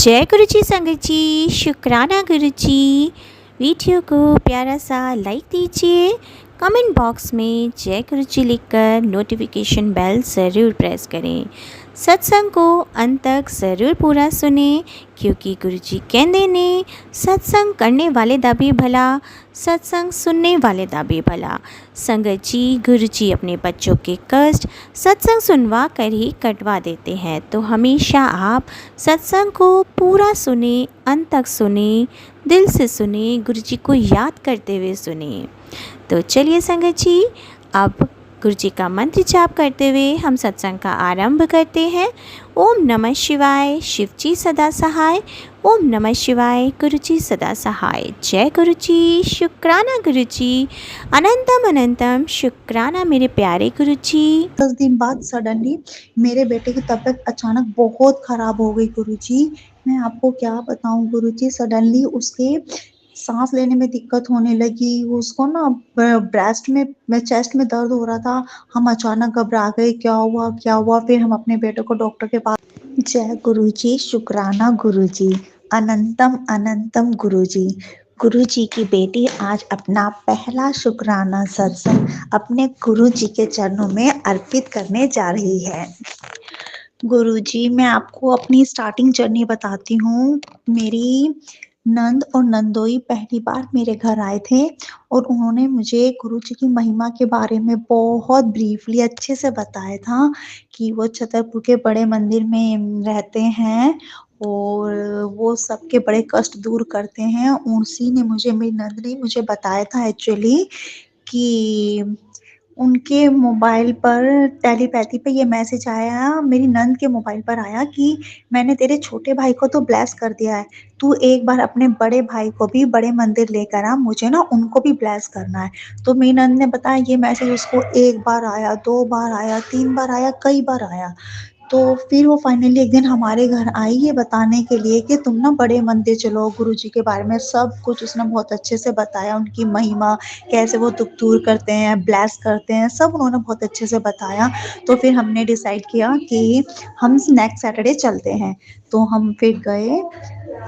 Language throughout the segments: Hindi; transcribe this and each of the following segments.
जय गुरु जी संगत जी, शुक्राना गुरु जी। वीडियो को प्यारा सा लाइक दीजिए, कमेंट बॉक्स में जय गुरु जी लिखकर नोटिफिकेशन बेल ज़रूर प्रेस करें। सत्संग को अंत तक ज़रूर पूरा सुने, क्योंकि गुरु जी कहते ने सत्संग करने वाले दा भी भला, सत्संग सुनने वाले दा भी भला। संगत जी, गुरु जी अपने बच्चों के कष्ट सत्संग सुनवा कर ही कटवा देते हैं, तो हमेशा आप सत्संग को पूरा सुने, अंत तक सुने, दिल से सुने, गुरु जी को याद करते हुए सुने। तो चलिए संगत जी, अब गुरु जी का मंत्र जाप करते हुए हम सत्संग का आरंभ करते हैं। ओम नमः शिवाय, शिव जी सदा सहाय। ओम नमः शिवाय, गुरु जी सदा सहाय। जय गुरु जी, शुक्राना गुरु जी, अनंतम अनंतम शुक्राना मेरे प्यारे गुरु जी। 10 दिन बाद सडनली मेरे बेटे की तबीयत अचानक बहुत ख़राब हो गई गुरुजी। मैं आपको क्या बताऊँ गुरुजी, सडनली उसके साँस लेने में दिक्कत होने लगी। उसको ना ब्रेस्ट में चेस्ट में दर्द हो रहा था। हम अचानक घबरा गए, क्या हुआ, क्या हुआ? फिर हम अपने बेटे को डॉक्टर के पास। जय गुरुजी, शुक्राना गुरुजी, अनंतम अनंतम गुरुजी। गुरुजी की बेटी आज अपना पहला शुक्राना सत्संग अपने गुरुजी के चरणों में अर्पित करने जा रही है। गुरुजी, मैं आपको अपनी स्टार्टिंग जर्नी बताती हूँ। मेरी नंद और नंदोई पहली बार मेरे घर आए थे और उन्होंने मुझे गुरुजी की महिमा के बारे में बहुत ब्रीफली अच्छे से बताया था कि वो छतरपुर के बड़े मंदिर में रहते हैं और वो सबके बड़े कष्ट दूर करते हैं। उसी ने मुझे, मेरी नंद ने मुझे बताया था एक्चुअली कि उनके मोबाइल पर टेलीपैथी पे ये मैसेज आया, मेरी नंद के मोबाइल पर आया कि मैंने तेरे छोटे भाई को तो ब्लेस कर दिया है, तू एक बार अपने बड़े भाई को भी बड़े मंदिर लेकर आ, मुझे ना उनको भी ब्लेस करना है। तो मेरी नंद ने बताया ये मैसेज उसको 1 बार आया, 2 बार आया, 3 बार आया, कई बार आया। तो फिर वो फाइनली एक दिन हमारे घर आई ये बताने के लिए कि तुम ना बड़े मंदिर चलो, गुरुजी के बारे में सब कुछ उसने बहुत अच्छे से बताया, उनकी महिमा, कैसे वो दुख दूर करते हैं, ब्लेस करते हैं, सब उन्होंने बहुत अच्छे से बताया। तो फिर हमने डिसाइड किया कि हम नेक्स्ट सैटरडे चलते हैं। तो हम फिर गए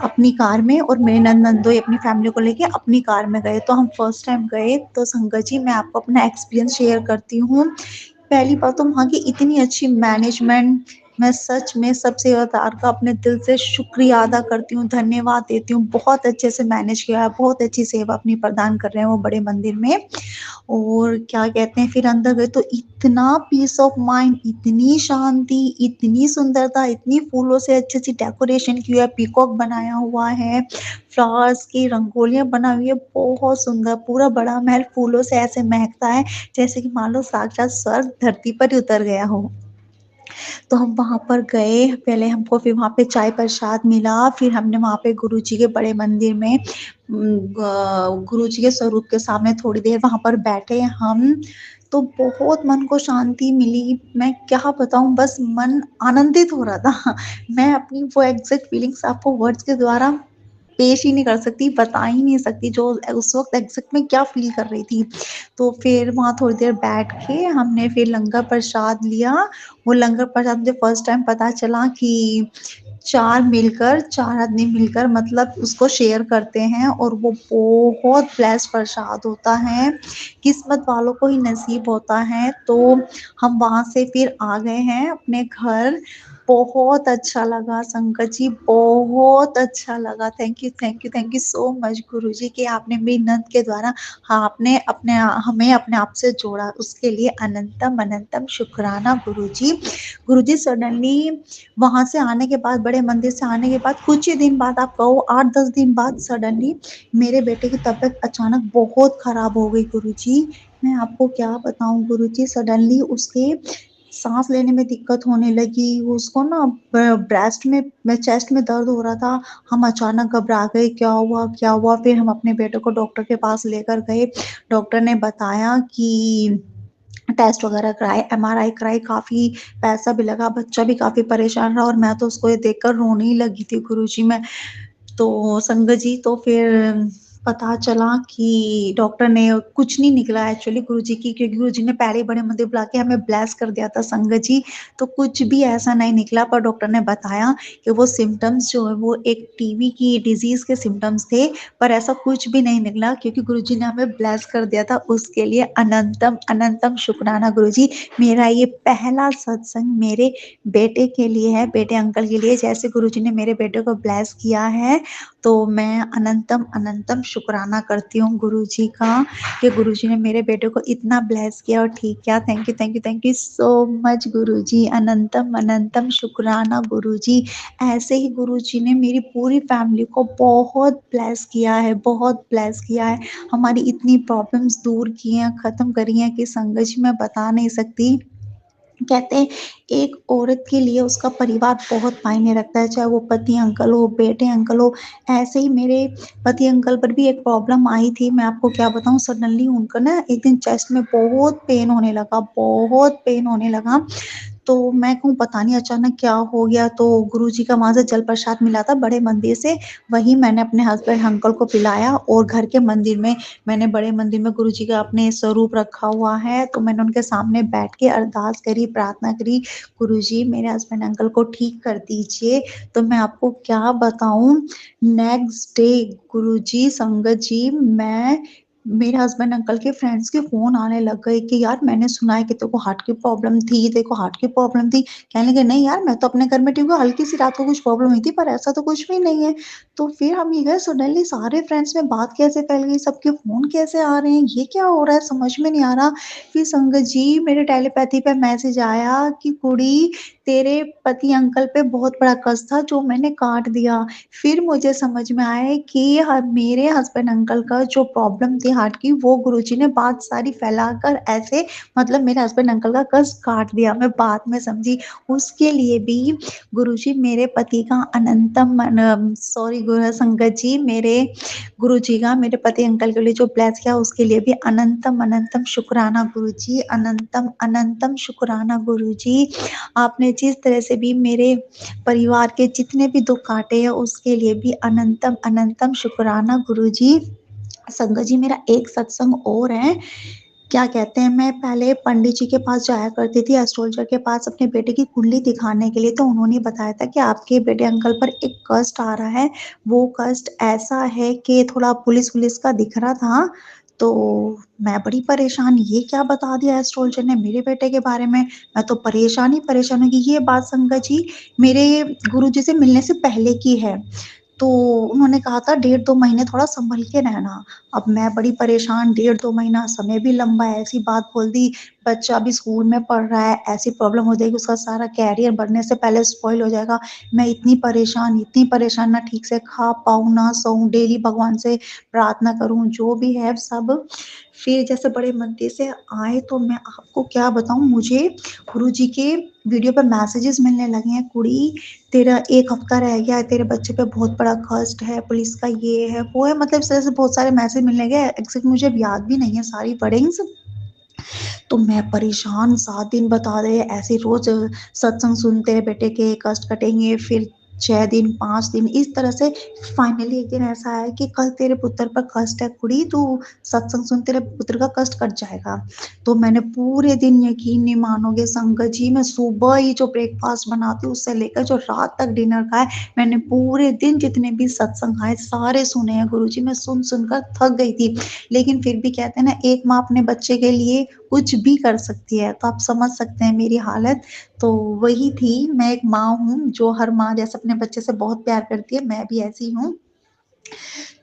अपनी कार में और मेरे नंदोई अपनी फैमिली को लेके अपनी कार में गए। तो हम फर्स्ट टाइम गए। तो संगत जी, मैं आपको अपना एक्सपीरियंस शेयर करती हूँ। पहली बात तो वहाँ की इतनी अच्छी मैनेजमेंट, मैं सच में सब सेवादार का अपने दिल से शुक्रिया अदा करती हूँ, धन्यवाद देती हूँ। बहुत अच्छे से मैनेज किया है, बहुत अच्छी सेवा अपनी प्रदान कर रहे हैं वो बड़े मंदिर में। और क्या कहते हैं, फिर अंदर गए तो इतना पीस ऑफ माइंड, इतनी शांति, इतनी सुंदरता, इतनी फूलों से अच्छी-अच्छी डेकोरेशन की हुई है, पीकॉक बनाया हुआ है, फ्लावर्स की रंगोलियाँ बनाई हुई है, बहुत सुंदर। पूरा बड़ा महल फूलों से ऐसे महकता है जैसे कि मान लो साक्षात स्वर्ग धरती पर ही उतर गया हो। तो हम वहाँ पर गए, पहले हमको फिर वहाँ पे चाय प्रसाद मिला, फिर हमने वहाँ पे गुरुजी के बड़े मंदिर में गुरुजी के स्वरूप के सामने थोड़ी देर वहाँ पर बैठे हम, तो बहुत मन को शांति मिली। मैं क्या बताऊँ, बस मन आनंदित हो रहा था। मैं अपनी वो एग्ज़ैक्ट फीलिंग्स आपको वर्ड्स के द्वारा पेश ही नहीं कर सकती, बता ही नहीं सकती जो उस वक़्त एग्ज़ैक्ट मैं क्या फ़ील कर रही थी। तो फिर वहाँ थोड़ी देर बैठ के हमने फिर लंगर प्रसाद लिया। वो लंगर प्रसाद मुझे फर्स्ट टाइम पता चला कि 4 आदमी मिलकर मतलब उसको शेयर करते हैं और वो बहुत ब्लेस्ड प्रसाद होता है, किस्मत वालों को ही नसीब होता है। तो हम वहाँ से फिर आ गए हैं अपने घर। बहुत अच्छा लगा संगत जी, बहुत अच्छा लगा। Thank you, thank you, thank you so much Guruji कि आपने मेरी नंद के द्वारा हाँ, आपने हमें अपने आप से जोड़ा, उसके लिए अनंतम अनंतम शुक्राना गुरुजी। गुरुजी, सडनली वहाँ से आने के बाद, बड़े मंदिर से आने के बाद कुछ ही दिन बाद, आप कहो 8-10 दिन बाद, सडनली मेरे बेटे की तबीयत अचानक बहुत ख़राब हो गई गुरुजी। मैं आपको क्या बताऊँ गुरुजी, सडनली उसके साँस लेने में दिक्कत होने लगी। उसको ना ब्रेस्ट में चेस्ट में दर्द हो रहा था। हम अचानक घबरा गए, क्या हुआ, क्या हुआ? फिर हम अपने बेटे को डॉक्टर के पास लेकर गए। डॉक्टर ने बताया कि टेस्ट वगैरह कराए, एमआरआई कराई, काफ़ी पैसा भी लगा, बच्चा भी काफ़ी परेशान रहा और मैं तो उसको ये देखकर रोने ही लगी थी गुरुजी मैं। तो संगत जी, तो फिर पता चला कि डॉक्टर ने कुछ नहीं निकला एक्चुअली गुरुजी की, क्योंकि गुरुजी ने पहले ही बड़े मंदिर बुला के हमें ब्लेस कर दिया था संगत जी, तो कुछ भी ऐसा नहीं निकला। पर डॉक्टर ने बताया कि वो सिम्पटम्स जो है वो एक टीबी की डिज़ीज़ के सिम्पटम्स थे, पर ऐसा कुछ भी नहीं निकला क्योंकि गुरुजी ने हमें ब्लेस कर दिया था। उसके लिए अनंतम, अनंतम शुक्राना गुरुजी। मेरा ये पहला सत्संग मेरे बेटे के लिए है, बेटे अंकल के लिए। जैसे गुरुजी ने मेरे बेटे को ब्लेस किया है, तो मैं अनंतम, अनंतम शुक्राना करती हूँ गुरुजी का कि गुरुजी ने मेरे बेटे को इतना ब्लेस किया और ठीक किया। Thank you, thank you, thank you so much Guruji. अनंतम, अनंतम शुक्राना गुरुजी। ऐसे ही गुरुजी ने मेरी पूरी फैमिली को बहुत ब्लेस किया है, बहुत ब्लेस किया है। हमारी इतनी प्रॉब्लम्स दूर की हैं, ख़त्म करी हैं कि संगत जी मैं बता नहीं सकती। कहते हैं एक औरत के लिए उसका परिवार बहुत मायने रखता है, चाहे वो पति अंकल हो, बेटे अंकल हो। ऐसे ही मेरे पति अंकल पर भी एक प्रॉब्लम आई थी, मैं आपको क्या बताऊँ सडनली उनको ना एक दिन चेस्ट में बहुत पेन होने लगा, बहुत पेन होने लगा। तो मैं कहूँ पता नहीं अचानक क्या हो गया, तो गुरुजी का वहाँ से जल प्रसाद मिला था बड़े मंदिर से, वही मैंने अपने हस्बैंड अंकल को पिलाया और घर के मंदिर में मैंने बड़े मंदिर में गुरुजी का अपने स्वरूप रखा हुआ है, तो मैंने उनके सामने बैठ के अरदास करी, प्रार्थना करी, गुरुजी मेरे हस्बैंड अंकल को ठीक कर दीजिए। तो मैं आपको क्या बताऊँ, नेक्स्ट डे गुरुजी, संगत जी, मेरे हस्बैंड अंकल के फ्रेंड्स के फ़ोन आने लग गए कि यार मैंने सुना है कि तेरे को हार्ट की प्रॉब्लम थी, तेरे को हार्ट की प्रॉब्लम थी। कहने लगे नहीं यार मैं तो अपने घर में ठीक हूँ, हल्की-सी रात को कुछ प्रॉब्लम हुई थी पर ऐसा तो कुछ भी नहीं है। तो फिर हम ये गए सडनली सारे फ्रेंड्स में बात कैसे फैल गई, सबके फ़ोन कैसे आ रहे हैं, ये क्या हो रहा है समझ में नहीं आ रहा। फिर संगत जी मेरे टेलीपैथी पे मैसेज आया कि कुड़ी तेरे पति अंकल पे बहुत बड़ा कर्ज़ था जो मैंने काट दिया। फिर मुझे समझ में आया कि मेरे हस्बैंड अंकल का जो प्रॉब्लम थी हार्ट की वो गुरुजी ने बात सारी फैलाकर ऐसे मतलब मेरे हस्बैंड अंकल का कर्ज़ काट दिया। मैं बाद में समझी उसके लिए भी गुरुजी मेरे पति का अनंतम सॉरी गुरु संगत जी मेरे गुरुजी का मेरे पति अंकल के लिए जो ब्लेस किया उसके लिए भी अनंतम, अनंतम शुक्राना गुरुजी, अनंतम, अनंतम शुक्राना गुरुजी। आपने जिस तरह से भी मेरे परिवार के जितने भी दुःख काटे हैं उसके लिए भी अनंतम, अनंतम शुक्राना गुरुजी। संगत जी मेरा एक सत्संग और है, क्या कहते हैं मैं पहले पंडित जी के पास जाया करती थी एस्ट्रोलॉजर के पास अपने बेटे की कुंडली दिखाने के लिए, तो उन्होंने बताया था कि आपके बेटे अंकल पर एक कष्ट आ रहा है, वो कष्ट ऐसा है कि थोड़ा पुलिस-वुलिस का दिख रहा था। तो मैं बड़ी परेशान, ये क्या बता दिया एस्ट्रोलॉजर ने मेरे बेटे के बारे में, मैं तो परेशान ही परेशान हो गई। ये बात संगत जी मेरे गुरुजी से मिलने से पहले की है। तो उन्होंने कहा था डेढ़ 2 महीने थोड़ा सँभल के रहना। अब मैं बड़ी परेशान, डेढ़ 2 महीना समय भी लंबा है, ऐसी बात बोल दी, बच्चा अभी स्कूल में पढ़ रहा है, ऐसी प्रॉब्लम हो जाएगी, उसका सारा करियर बढ़ने से पहले स्पॉइल हो जाएगा। मैं इतनी परेशान ना ठीक से खा पाऊँ, ना सोऊँ, डेली भगवान से प्रार्थना करूँ, जो भी है सब। फिर जैसे बड़े मंदिर से आए तो मैं आपको क्या बताऊँ, मुझे गुरुजी के वीडियो पे मैसेजेस मिलने लगे हैं, कुड़ी तेरा 1 हफ्ता रह गया है, तेरे बच्चे पे बहुत बड़ा कष्ट है, पुलिस का ये है, वो है, मतलब इस तरह से बहुत सारे मैसेज मिलने लगे। एग्ज़ैक्ट मुझे अब याद भी नहीं है सारी वर्डिंग्स। तो मैं परेशान 7 दिन बता रहे, ऐसे रोज़ सत्संग सुनते, बेटे के कष्ट कटेंगे, फिर 6 दिन, 5 दिन, इस तरह से फाइनली एक दिन ऐसा आया कि कल तेरे पुत्र पर कष्ट है कुड़ी, तू सत्संग सुन, तेरे पुत्र का कष्ट कट जाएगा। तो मैंने पूरे दिन यकीन नहीं मानोगे संगत जी, मैं सुबह ही जो ब्रेकफ़ास्ट बनाती हूँ, उससे लेकर जो रात तक डिनर का है, मैंने पूरे दिन जितने भी सत्संग आए, सारे सुने हैं गुरुजी, मैं सुन-सुन कर थक गई थी। लेकिन फिर भी कहते हैं ना, एक माँ अपने बच्चे के लिए कुछ भी कर सकती है, तो आप समझ सकते हैं मेरी हालत। तो वही थी, मैं एक माँ हूँ, जो हर माँ जैसे अपने बच्चे से बहुत प्यार करती है, मैं भी ऐसी हूँ।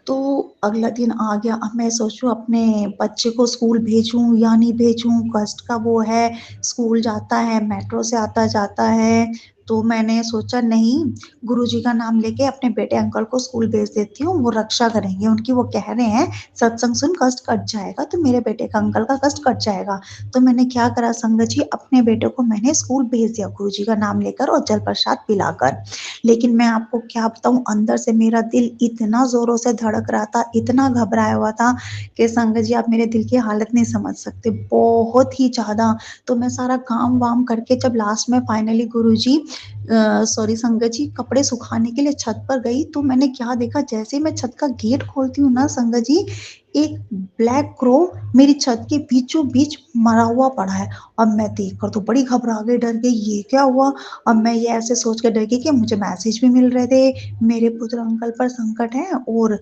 तो अगला दिन आ गया, अब मैं सोचूँ अपने बच्चे को स्कूल भेजूँ या नहीं भेजूँ, कष्ट का वो है, स्कूल जाता है, मेट्रो से आता-जाता है, तो मैंने सोचा नहीं, गुरुजी का नाम लेके अपने बेटे अंकल को स्कूल भेज देती हूँ, वो रक्षा करेंगे उनकी, वो कह रहे हैं सत्संग सुन कष्ट कट जाएगा, तो मेरे बेटे का अंकल का कष्ट कट जाएगा। तो मैंने क्या करा संगत जी, अपने बेटे को मैंने स्कूल भेज दिया गुरुजी का नाम लेकर और जल प्रसाद पिलाकर। लेकिन मैं आपको क्या बताऊँ, अंदर से मेरा दिल इतना ज़ोरों से धड़क रहा था, इतना घबराया हुआ था कि संगत जी आप मेरे दिल की हालत नहीं समझ सकते, बहुत ही ज़्यादा। तो मैं सारा काम-वाम करके जब लास्ट में फाइनली गुरुजी सॉरी संगत जी, कपड़े सुखाने के लिए छत पर गई तो मैंने क्या देखा, जैसे ही मैं छत का गेट खोलती हूँ ना संगत जी, एक ब्लैक क्रो मेरी छत के बीचों बीच मरा हुआ पड़ा है। अब मैं देखकर तो बड़ी घबरा गई, डर गई, ये क्या हुआ? अब मैं ये ऐसे सोच कर डर गई कि मुझे मैसेज भी मिल रहे थे, मेरे पुत्र अंकल पर संकट है और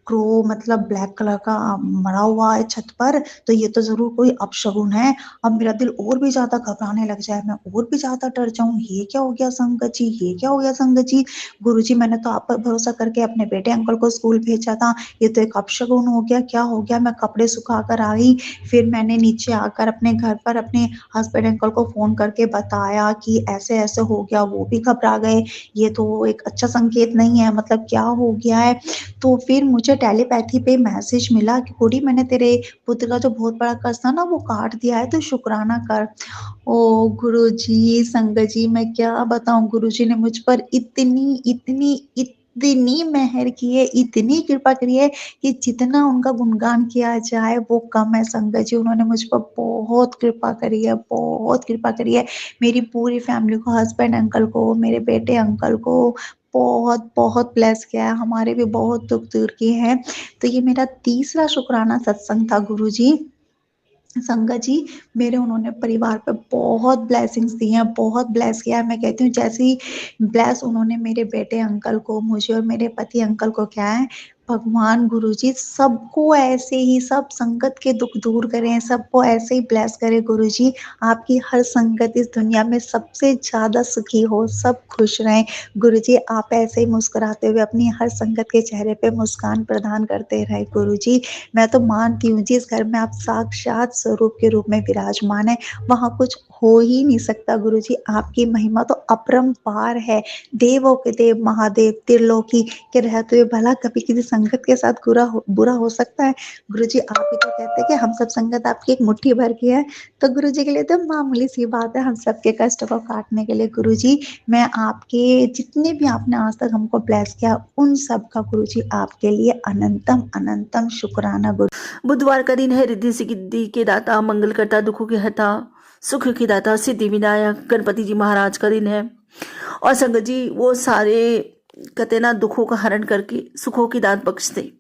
क्रो मतलब ब्लैक कलर का मरा हुआ है छत पर, तो ये तो ज़रूर कोई अपशगुन है। अब मेरा दिल और भी ज़्यादा घबराने लग जाए, मैं और भी ज़्यादा डर जाऊँ, ये क्या हो गया संगत जी, ये क्या हो गया संगत जी? गुरुजी, मैंने तो आप पर भरोसा करके अपने बेटे अंकल को स्कूल भेजा था, ये तो एक अपशगुन हो गया, क्या हो गया? मैं कपड़े सुखा कर आई, फिर मैंने नीचे आकर अपने घर पर अपने हस्बैंड अंकल को फ़ोन करके बताया कि ऐसे-ऐसे हो गया, वो भी घबरा गए, ये तो एक अच्छा संकेत नहीं है, मतलब क्या हो गया है? तो फिर मुझे टेलीपैथी पे मैसेज मिला कि कुड़ी, मैंने तेरे पुत्र का जो बहुत बड़ा कर्ज था ना वो काट दिया है, तो शुक्राना कर। ओह गुरुजी, संगत जी, मैं क्या बताऊँ, गुरुजी ने मुझ पर इतनी मेहर की है, इतनी कृपा करी है कि जितना उनका गुणगान किया जाए वो कम है संगत जी। उन्होंने मुझ पर बहुत कृपा करी है, बहुत कृपा करी है। मेरी पूरी फैमिली को, हस्बैंड अंकल को, मेरे बेटे अंकल को बहुत ब्लेस किया है। हमारे भी बहुत दुःख दूर किए हैं। तो ये मेरा तीसरा शुक्राना सत्संग था गुरुजी। संगत जी, मेरे उन्होंने परिवार पे बहुत ब्लेसिंग्स दी हैं, बहुत ब्लेस किया है। मैं कहती हूँ जैसे ही ब्लेस उन्होंने मेरे बेटे अंकल को, मुझे और मेरे पति अंकल को किया है, भगवान गुरुजी सबको ऐसे ही, सब संगत के दुःख दूर करें, सबको ऐसे ही ब्लेस करें गुरुजी। आपकी हर संगत इस दुनिया में सबसे ज़्यादा सुखी हो, सब खुश रहें। गुरुजी, आप ऐसे ही मुस्कुराते हुए अपनी हर संगत के चेहरे पे मुस्कान प्रदान करते रहें गुरुजी। मैं तो मानती हूँ जिस घर में आप साक्षात स्वरूप के रूप में विराजमान हैं, वहाँ कुछ हो ही नहीं सकता गुरुजी। आपकी महिमा तो अपरंपार है। देवों के देव महादेव त्रिलोकी के रहते हुए भला कभी किसी संगत के साथ बुरा हो सकता है? गुरुजी, आप ही तो कहते हैं कि हम सब संगत आपकी एक मुट्ठी भर की है, तो गुरुजी के लिए तो मामूली सी बात है हम सबके कष्ट को काटने के लिए। गुरुजी, मैं आपके जितने भी आपने आज तक हमको ब्लेस किया, उन सब का गुरुजी आपके लिए अनंतम शुक्राना गुरु। बुधवार का दिन है। रिद्धि सिद्धि के दाता, मंगल करता, दुखों के हता, सुख के दाता, सिद्धि विनायक गणपति जी महाराज का दिन है। और संगत जी, वो सारे कहते ना दुखों का हरण करके सुखों की दात बख्शते,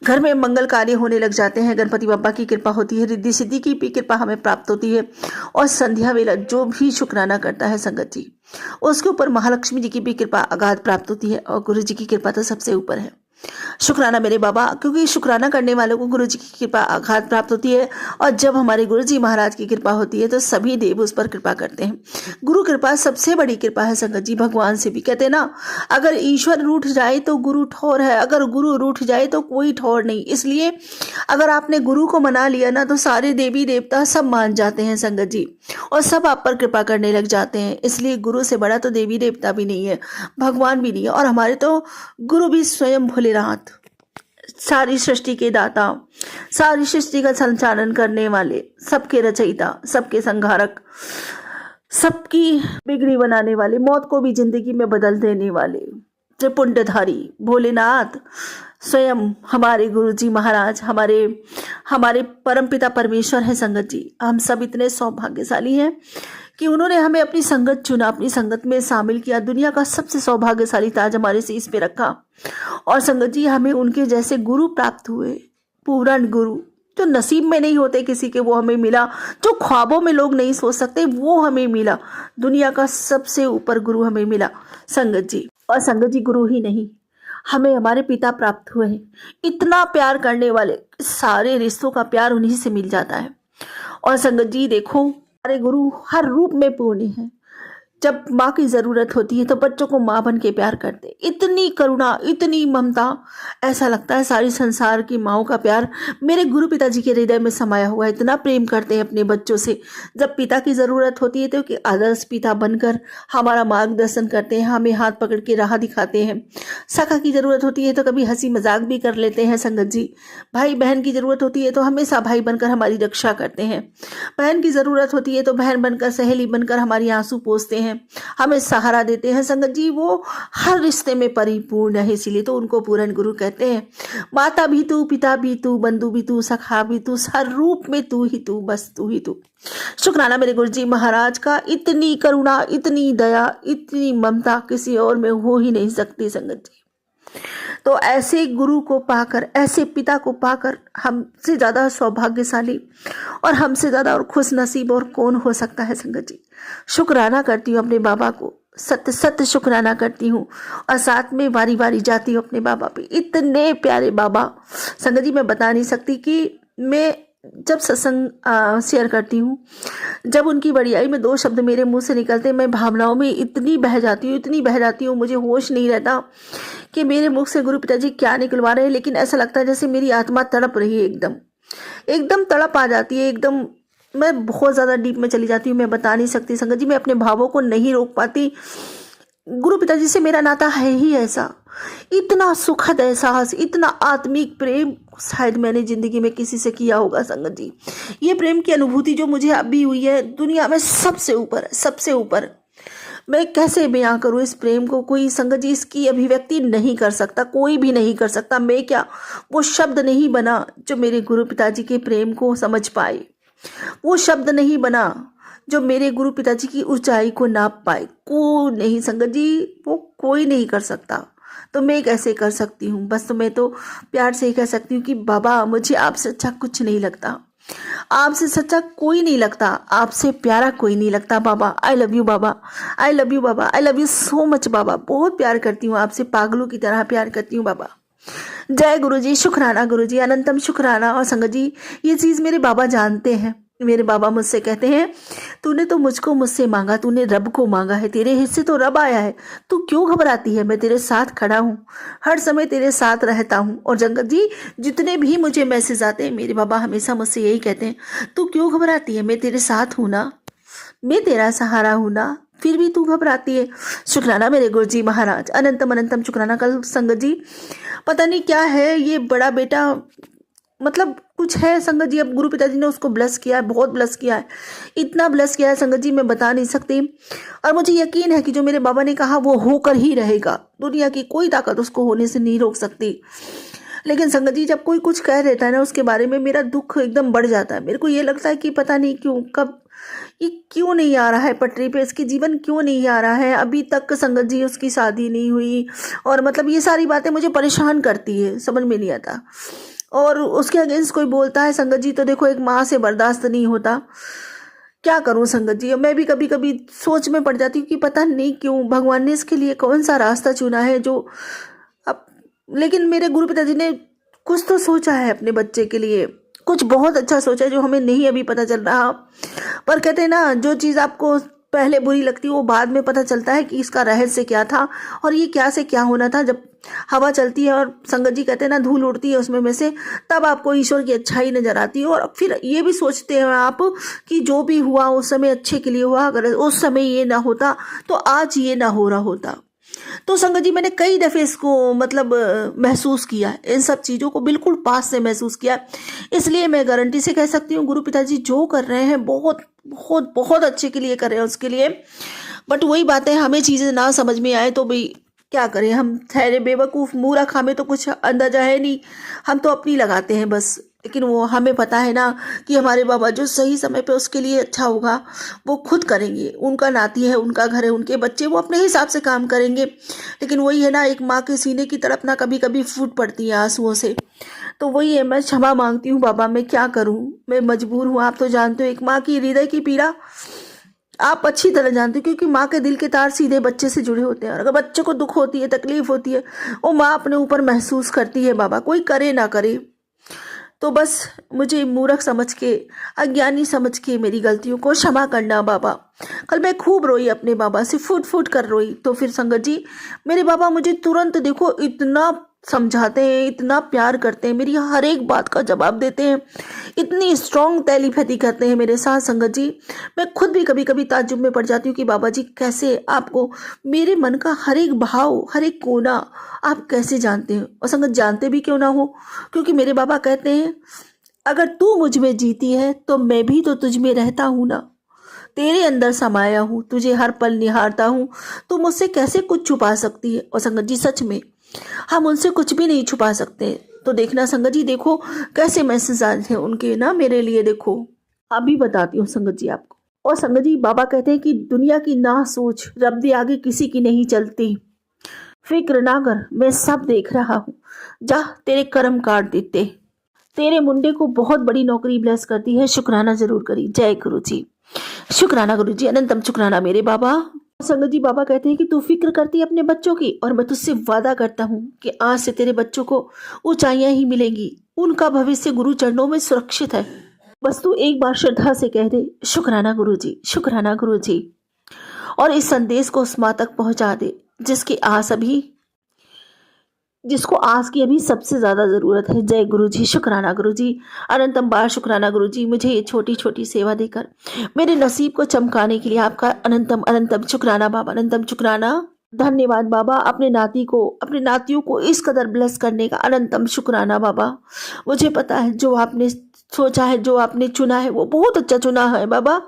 घर में मंगल कार्य होने लग जाते हैं। गणपति बाबा की कृपा होती है, रिद्धि सिद्धि की भी कृपा हमें प्राप्त होती है। और संध्या वेला जो भी शुक्राना करता है संगत जी, उसके ऊपर महालक्ष्मी जी की भी कृपा अगाध प्राप्त होती है। और गुरु जी की कृपा तो सबसे ऊपर है। शुक्राना मेरे बाबा, क्योंकि शुक्राना करने वालों को गुरु जी की कृपा अगाध प्राप्त होती है। और जब हमारे गुरु जी महाराज की कृपा होती है तो सभी देव उस पर कृपा करते हैं। गुरु कृपा सबसे बड़ी कृपा है संगत जी। भगवान से भी कहते हैं ना, अगर ईश्वर रूठ जाए तो गुरु ठौर है, अगर गुरु रूठ जाए तो कोई ठौर नहीं। इसलिए अगर आपने गुरु को मना लिया ना तो सारे देवी देवता सब मान जाते हैं संगत जी, और सब आप पर कृपा करने लग जाते हैं। इसलिए गुरु से बड़ा तो देवी देवता भी नहीं है, भगवान भी नहीं है। और हमारे तो गुरु भी स्वयं भोलेनाथ, सारी सृष्टि के दाता, सारी सृष्टि का संचालन करने वाले, सबके रचयिता, सबके संहारक, सबकी बिगड़ी बनाने वाले, मौत को भी जिंदगी में बदल देने वाले त्रिपुंडधारी भोलेनाथ स्वयं हमारे गुरु जी महाराज, हमारे परमपिता परमेश्वर है संगत जी। हम सब इतने सौभाग्यशाली हैं कि उन्होंने हमें अपनी संगत चुना, अपनी संगत में शामिल किया, दुनिया का सबसे सौभाग्यशाली ताज हमारे शीश पे रखा। और संगत जी, हमें उनके जैसे गुरु प्राप्त हुए, पूर्ण गुरु जो नसीब में नहीं होते किसी के, वो हमें मिला। जो ख्वाबों में लोग नहीं सोच सकते वो हमें मिला। दुनिया का सबसे ऊपर गुरु हमें मिला संगत जी। और संगत जी, गुरु ही नहीं, हमें हमारे पिता प्राप्त हुए हैं, इतना प्यार करने वाले। सारे रिश्तों का प्यार उन्हीं से मिल जाता है। और संगत जी देखो, हमारे गुरु हर रूप में पूर्ण है। जब माँ की जरूरत होती है तो बच्चों को माँ बन के प्यार करते, इतनी करुणा, इतनी ममता, ऐसा लगता है सारी संसार की माँओं का प्यार मेरे गुरु पिताजी के हृदय में समाया हुआ है। इतना प्रेम करते हैं अपने बच्चों से। जब पिता की जरूरत होती है तो कि आदर्श पिता बनकर हमारा मार्गदर्शन करते हैं, हमें हाथ पकड़ के राह दिखाते हैं। सखा की जरूरत होती है तो कभी हंसी मजाक भी कर लेते हैं संगत जी। भाई बहन की जरूरत होती है तो हमेशा भाई बनकर हमारी रक्षा करते हैं। बहन की जरूरत होती है तो बहन बनकर, सहेली बनकर हमारी आंसू पोंछते हैं, हमें सहारा देते हैं। संगत जी, वो हर रिश्ते में परिपूर्ण है, इसीलिए तो उनको पूर्ण गुरु कहते हैं। माता भी तू, पिता भी तू, बंधु भी तू, सखा भी तू, हर रूप में तू ही तू, बस तू ही तू। शुक्राना मेरे गुरु जी महाराज का, इतनी करुणा, इतनी दया, इतनी ममता किसी और में हो ही नहीं सकती संगत जी। तो ऐसे गुरु को पाकर, ऐसे पिता को पाकर हमसे ज़्यादा सौभाग्यशाली और हमसे ज़्यादा और खुश नसीब और कौन हो सकता है संगत जी। शुक्राना करती हूँ अपने बाबा को, सत्य सत्य शुक्राना करती हूँ, और साथ में बारी बारी जाती हूँ अपने बाबा पे। इतने प्यारे बाबा संगत जी, मैं बता नहीं सकती कि मैं जब सत्संग शेयर करती हूँ, जब उनकी बड़ियाई में 2 शब्द मेरे मुंह से निकलते, मैं भावनाओं में इतनी बह जाती हूँ, इतनी बह जाती हूँ, मुझे होश नहीं रहता कि मेरे मुख से गुरु पिताजी क्या निकलवा रहे हैं। लेकिन ऐसा लगता है जैसे मेरी आत्मा तड़प रही है, एकदम एकदम तड़प आ जाती है, एकदम मैं बहुत ज़्यादा डीप में चली जाती हूँ। मैं बता नहीं सकती संगत जी, मैं अपने भावों को नहीं रोक पाती। गुरु पिताजी से मेरा नाता है ही ऐसा, इतना सुखद एहसास, इतना आत्मिक प्रेम शायद मैंने जिंदगी में किसी से किया होगा संगत जी। ये प्रेम की अनुभूति जो मुझे अभी हुई है, दुनिया में सबसे ऊपर, सबसे ऊपर। मैं कैसे बयां करूं इस प्रेम को, कोई संगत जी इसकी अभिव्यक्ति नहीं कर सकता, कोई भी नहीं कर सकता। मैं क्या, वो शब्द नहीं बना जो मेरे गुरु पिताजी के प्रेम को समझ पाए, वो शब्द नहीं बना जो मेरे गुरु पिताजी की ऊंचाई को नाप पाए। कोई नहीं संगत जी, वो कोई नहीं कर सकता, तो मैं कैसे कर सकती हूँ। बस तो मैं तो प्यार से ही कह सकती हूँ कि बाबा मुझे आपसे अच्छा कुछ नहीं लगता, आपसे सच्चा कोई नहीं लगता, आपसे प्यारा कोई नहीं लगता बाबा। आई लव यू बाबा, आई लव यू बाबा, I love you so much बाबा। बहुत प्यार करती हूँ आपसे, पागलों की तरह प्यार करती हूँ बाबा। जय गुरु जी, शुक्राना गुरु जी, अनंतम शुक्राना। और संगत जी, ये चीज़ मेरे बाबा जानते हैं। मेरे बाबा मुझसे कहते हैं, तूने तो मुझको मुझसे मांगा, तूने रब को मांगा है, तेरे हिस्से तो रब आया है, तू क्यों घबराती है। मैं तेरे साथ खड़ा हूँ, हर समय तेरे साथ रहता हूँ। और संगत जी, जितने भी मुझे मैसेज आते हैं, मेरे बाबा हमेशा मुझसे यही कहते हैं, तू क्यों घबराती है, मैं तेरे साथ हूँ ना, मैं तेरा सहारा हूँ ना, फिर भी तू घबराती है। शुक्राना मेरे गुरु जी महाराज, अनंतम अनंतम शुक्राना। कल संगत जी पता नहीं क्या है, ये बड़ा बेटा मतलब कुछ है संगत जी, अब गुरु पिताजी ने उसको ब्लेस किया है, बहुत ब्लेस किया है, इतना ब्लेस किया है संगत जी, मैं बता नहीं सकती। और मुझे यकीन है कि जो मेरे बाबा ने कहा वो होकर ही रहेगा, दुनिया की कोई ताकत उसको होने से नहीं रोक सकती। लेकिन संगत जी, जब कोई कुछ कह देता है ना उसके बारे में, मेरा दुख एकदम बढ़ जाता है। मेरे को ये लगता है कि पता नहीं क्यों, कब ये क्यों नहीं आ रहा है पटरी पे, इसकी जीवन क्यों नहीं आ रहा है अभी तक। संगत जी, उसकी शादी नहीं हुई, और मतलब ये सारी बातें मुझे परेशान करती है, समझ में नहीं आता। और उसके अगेंस्ट कोई बोलता है संगत जी, तो देखो एक माँ से बर्दाश्त नहीं होता। क्या करूं संगत जी, मैं भी कभी कभी सोच में पड़ जाती हूँ कि पता नहीं क्यों भगवान ने इसके लिए कौन सा रास्ता चुना है जो अब। लेकिन मेरे गुरु पिताजी ने कुछ तो सोचा है अपने बच्चे के लिए, कुछ बहुत अच्छा सोचा है जो हमें नहीं अभी पता चल रहा। पर कहते हैं ना, जो चीज़ आपको पहले बुरी लगती है वो बाद में पता चलता है कि इसका रहस्य क्या था और ये क्या से क्या होना था। जब हवा चलती है और संगत जी कहते हैं ना धूल उड़ती है उसमें में से, तब आपको ईश्वर की अच्छाई नजर आती है। और फिर ये भी सोचते हैं आप कि जो भी हुआ उस समय अच्छे के लिए हुआ, अगर उस समय ये ना होता तो आज ये ना हो रहा होता। तो संगत जी, मैंने कई दफ़े इसको मतलब महसूस किया, इन सब चीज़ों को बिल्कुल पास से महसूस किया। इसलिए मैं गारंटी से कह सकती हूँ गुरु पिताजी जो कर रहे हैं बहुत बहुत बहुत अच्छे के लिए कर रहे हैं उसके लिए। बट वही बातें, हमें चीज़ें ना समझ में आए तो भाई क्या करें, हम ठहरे बेवकूफ़ मूर्ख, हमें तो कुछ अंदाजा है नहीं, हम तो अपनी लगाते हैं बस। लेकिन वो हमें पता है ना कि हमारे बाबा जो सही समय पे उसके लिए अच्छा होगा वो खुद करेंगे। उनका नाती है, उनका घर है, उनके बच्चे, वो अपने हिसाब से काम करेंगे। लेकिन वही है ना, एक माँ के सीने की तरफ ना कभी कभी फूट पड़ती है आंसुओं से। तो वही है, मैं क्षमा मांगती हूँ बाबा, मैं क्या करूँ, मैं मजबूर हूँ। आप तो जानते हो एक माँ की हृदय की पीड़ा आप अच्छी तरह जानते हो, क्योंकि माँ के दिल के तार सीधे बच्चे से जुड़े होते हैं। और अगर बच्चे को दुख होती है, तकलीफ होती है, वो माँ अपने ऊपर महसूस करती है बाबा, कोई करे ना करे। तो बस मुझे मूर्ख समझ के, अज्ञानी समझ के मेरी गलतियों को क्षमा करना बाबा। कल मैं खूब रोई, अपने बाबा से फूट फूट कर रोई। तो फिर संगत जी, मेरे बाबा मुझे तुरंत देखो इतना समझाते हैं, इतना प्यार करते हैं, मेरी हर एक बात का जवाब देते हैं, इतनी स्ट्रॉन्ग टेलीपैथी करते हैं मेरे साथ। संगत जी, मैं खुद भी कभी कभी ताज्जुब में पड़ जाती हूँ कि बाबा जी कैसे आपको मेरे मन का हर एक भाव, हर एक कोना आप कैसे जानते हैं। और संगत, जानते भी क्यों ना हो, क्योंकि मेरे बाबा कहते हैं अगर तू मुझ में जीती है तो मैं भी तो तुझ में रहता हूँ ना, तेरे अंदर समाया हूँ, तुझे हर पल निहारता हूँ, तो मुझसे कैसे कुछ छुपा सकती है। और संगत जी, सच में हम उनसे कुछ भी नहीं छुपा सकते। तो देखना संगत जी, देखो कैसे मैसेज आए थे उनके ना मेरे लिए, देखो अभी बताती हूँ संगत जी आपको। और संगत जी बाबा कहते हैं कि दुनिया की ना सोच, रब दे आगे किसी की नहीं चलती। फिक्र ना कर, मैं सब देख रहा हूँ। जा तेरे कर्म काट देते, तेरे मुंडे को बहुत बड़ी नौकरी ब्लेस करती है, शुक्राना जरूर करी। जय गुरु जी, शुक्राना गुरु जी, अनंतम शुक्राना मेरे बाबा। संगत जी बाबा कहते हैं कि तू फिक्र करती है अपने बच्चों की, और मैं तुझसे वादा करता हूँ कि आज से तेरे बच्चों को ऊंचाइयां ही मिलेंगी, उनका भविष्य गुरु चरणों में सुरक्षित है। बस तू एक बार श्रद्धा से कह दे शुक्राना गुरु जी, शुक्राना गुरु जी, और इस संदेश को उस माँ तक पहुंचा दे जिसको आज की अभी सबसे ज्यादा जरूरत है। जय गुरु जी, शुक्राना गुरु जी, अनंतम बार शुक्राना गुरु जी, मुझे ये छोटी छोटी सेवा देकर मेरे नसीब को चमकाने के लिए आपका अनंतम अनंतम शुक्राना बाबा, अनंतम शुक्राना। धन्यवाद बाबा, अपने नाती को, अपने नातियों को इस कदर ब्लेस करने का अनंतम शुक्राना बाबा। मुझे पता है जो आपने सोचा है, जो आपने चुना है वो बहुत अच्छा चुना है बाबा,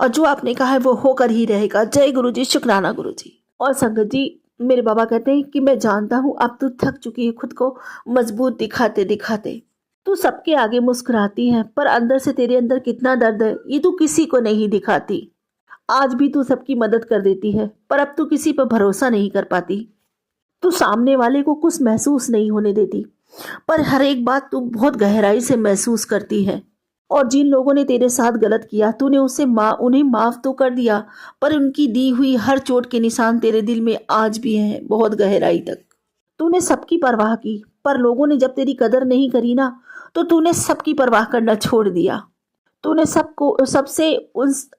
और जो आपने कहा है वो होकर ही रहेगा। जय गुरु जी, शुक्राना गुरु जी। और संगत जी मेरे बाबा कहते हैं कि मैं जानता हूँ अब तू थक चुकी है खुद को मजबूत दिखाते दिखाते। तू सबके आगे मुस्कुराती है, पर अंदर से तेरे अंदर कितना दर्द है ये तू किसी को नहीं दिखाती। आज भी तू सबकी मदद कर देती है, पर अब तू किसी पर भरोसा नहीं कर पाती। तू सामने वाले को कुछ महसूस नहीं होने देती, पर हर एक बात तू बहुत गहराई से महसूस करती है। और जिन लोगों ने तेरे साथ गलत किया तूने उन्हें माफ तो कर दिया, पर उनकी दी हुई हर चोट के निशान तेरे दिल में आज भी हैं, बहुत गहराई तक। तूने सबकी परवाह की, पर लोगों ने जब तेरी कदर नहीं करी ना, तो तूने सबकी परवाह करना छोड़ दिया। तूने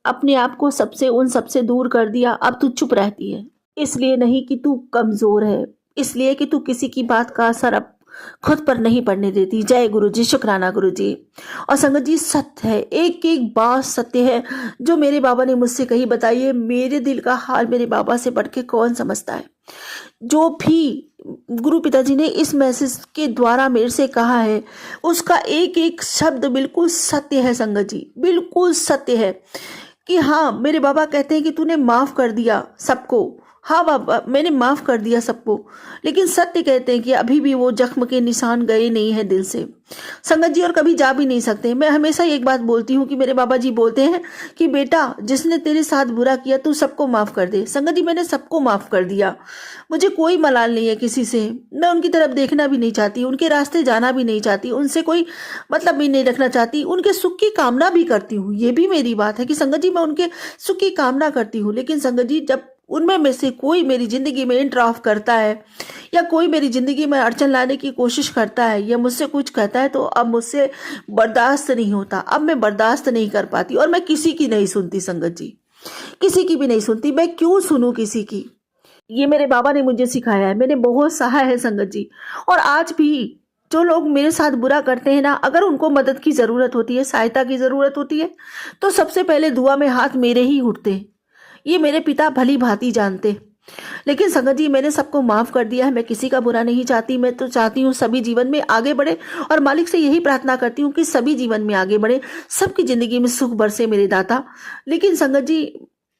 अपने आप को उन सबसे दूर कर दिया। अब तू चुप रहती है, इसलिए नहीं कि तू कमजोर है, इसलिए कि तू किसी की बात का असर अब खुद पर नहीं पड़ने देती। जय गुरु जी, शुक्राना गुरु जी। और संगत जी सत्य है, एक एक बात सत्य है जो मेरे बाबा ने मुझसे कही बताई है। मेरे दिल का हाल मेरे बाबा से बढ़ के कौन समझता है। जो भी गुरु पिताजी ने इस मैसेज के द्वारा मेरे से कहा है उसका एक एक शब्द बिल्कुल सत्य है संगत जी, बिल्कुल सत्य है। कि हाँ, मेरे बाबा कहते हैं कि तूने माफ कर दिया सबको। हाँ बाबा, मैंने माफ कर दिया सबको, लेकिन सत्य कहते हैं कि अभी भी वो जख्म के निशान गए नहीं है दिल से संगत जी, और कभी जा भी नहीं सकते। मैं हमेशा एक बात बोलती हूँ कि मेरे बाबा जी बोलते हैं कि बेटा जिसने तेरे साथ बुरा किया तू सबको माफ कर दे। संगत जी मैंने सबको माफ कर दिया, मुझे कोई मलाल नहीं है किसी से। मैं उनकी तरफ देखना भी नहीं चाहती, उनके रास्ते जाना भी नहीं चाहती, उनसे कोई मतलब भी नहीं रखना चाहती। उनके सुख की कामना भी करती हूँ, ये भी मेरी बात है कि संगत जी मैं उनके सुख की कामना करती हूँ। लेकिन संगत जी जब उनमें में से कोई मेरी जिंदगी में इंटरऑफ करता है या कोई मेरी जिंदगी में अड़चन लाने की कोशिश करता है या मुझसे कुछ कहता है, तो अब मुझसे बर्दाश्त नहीं होता। अब मैं बर्दाश्त नहीं कर पाती, और मैं किसी की नहीं सुनती संगत जी, किसी की भी नहीं सुनती। मैं क्यों सुनूं किसी की? ये मेरे बाबा ने मुझे सिखाया है, मैंने बहुत सहा है संगत जी। और आज भी जो लोग मेरे साथ बुरा करते हैं ना, अगर उनको मदद की जरूरत होती है, सहायता की जरूरत होती है, तो सबसे पहले दुआ में हाथ मेरे ही उठते हैं। ये मेरे पिता भली भांति जानते। लेकिन संगत जी मैंने सबको माफ कर दिया है, मैं किसी का बुरा नहीं चाहती। मैं तो चाहती हूँ सभी जीवन में आगे बढ़े, और मालिक से यही प्रार्थना करती हूँ कि सभी जीवन में आगे बढ़े, सबकी जिंदगी में सुख बरसे मेरे दाता। लेकिन संगत जी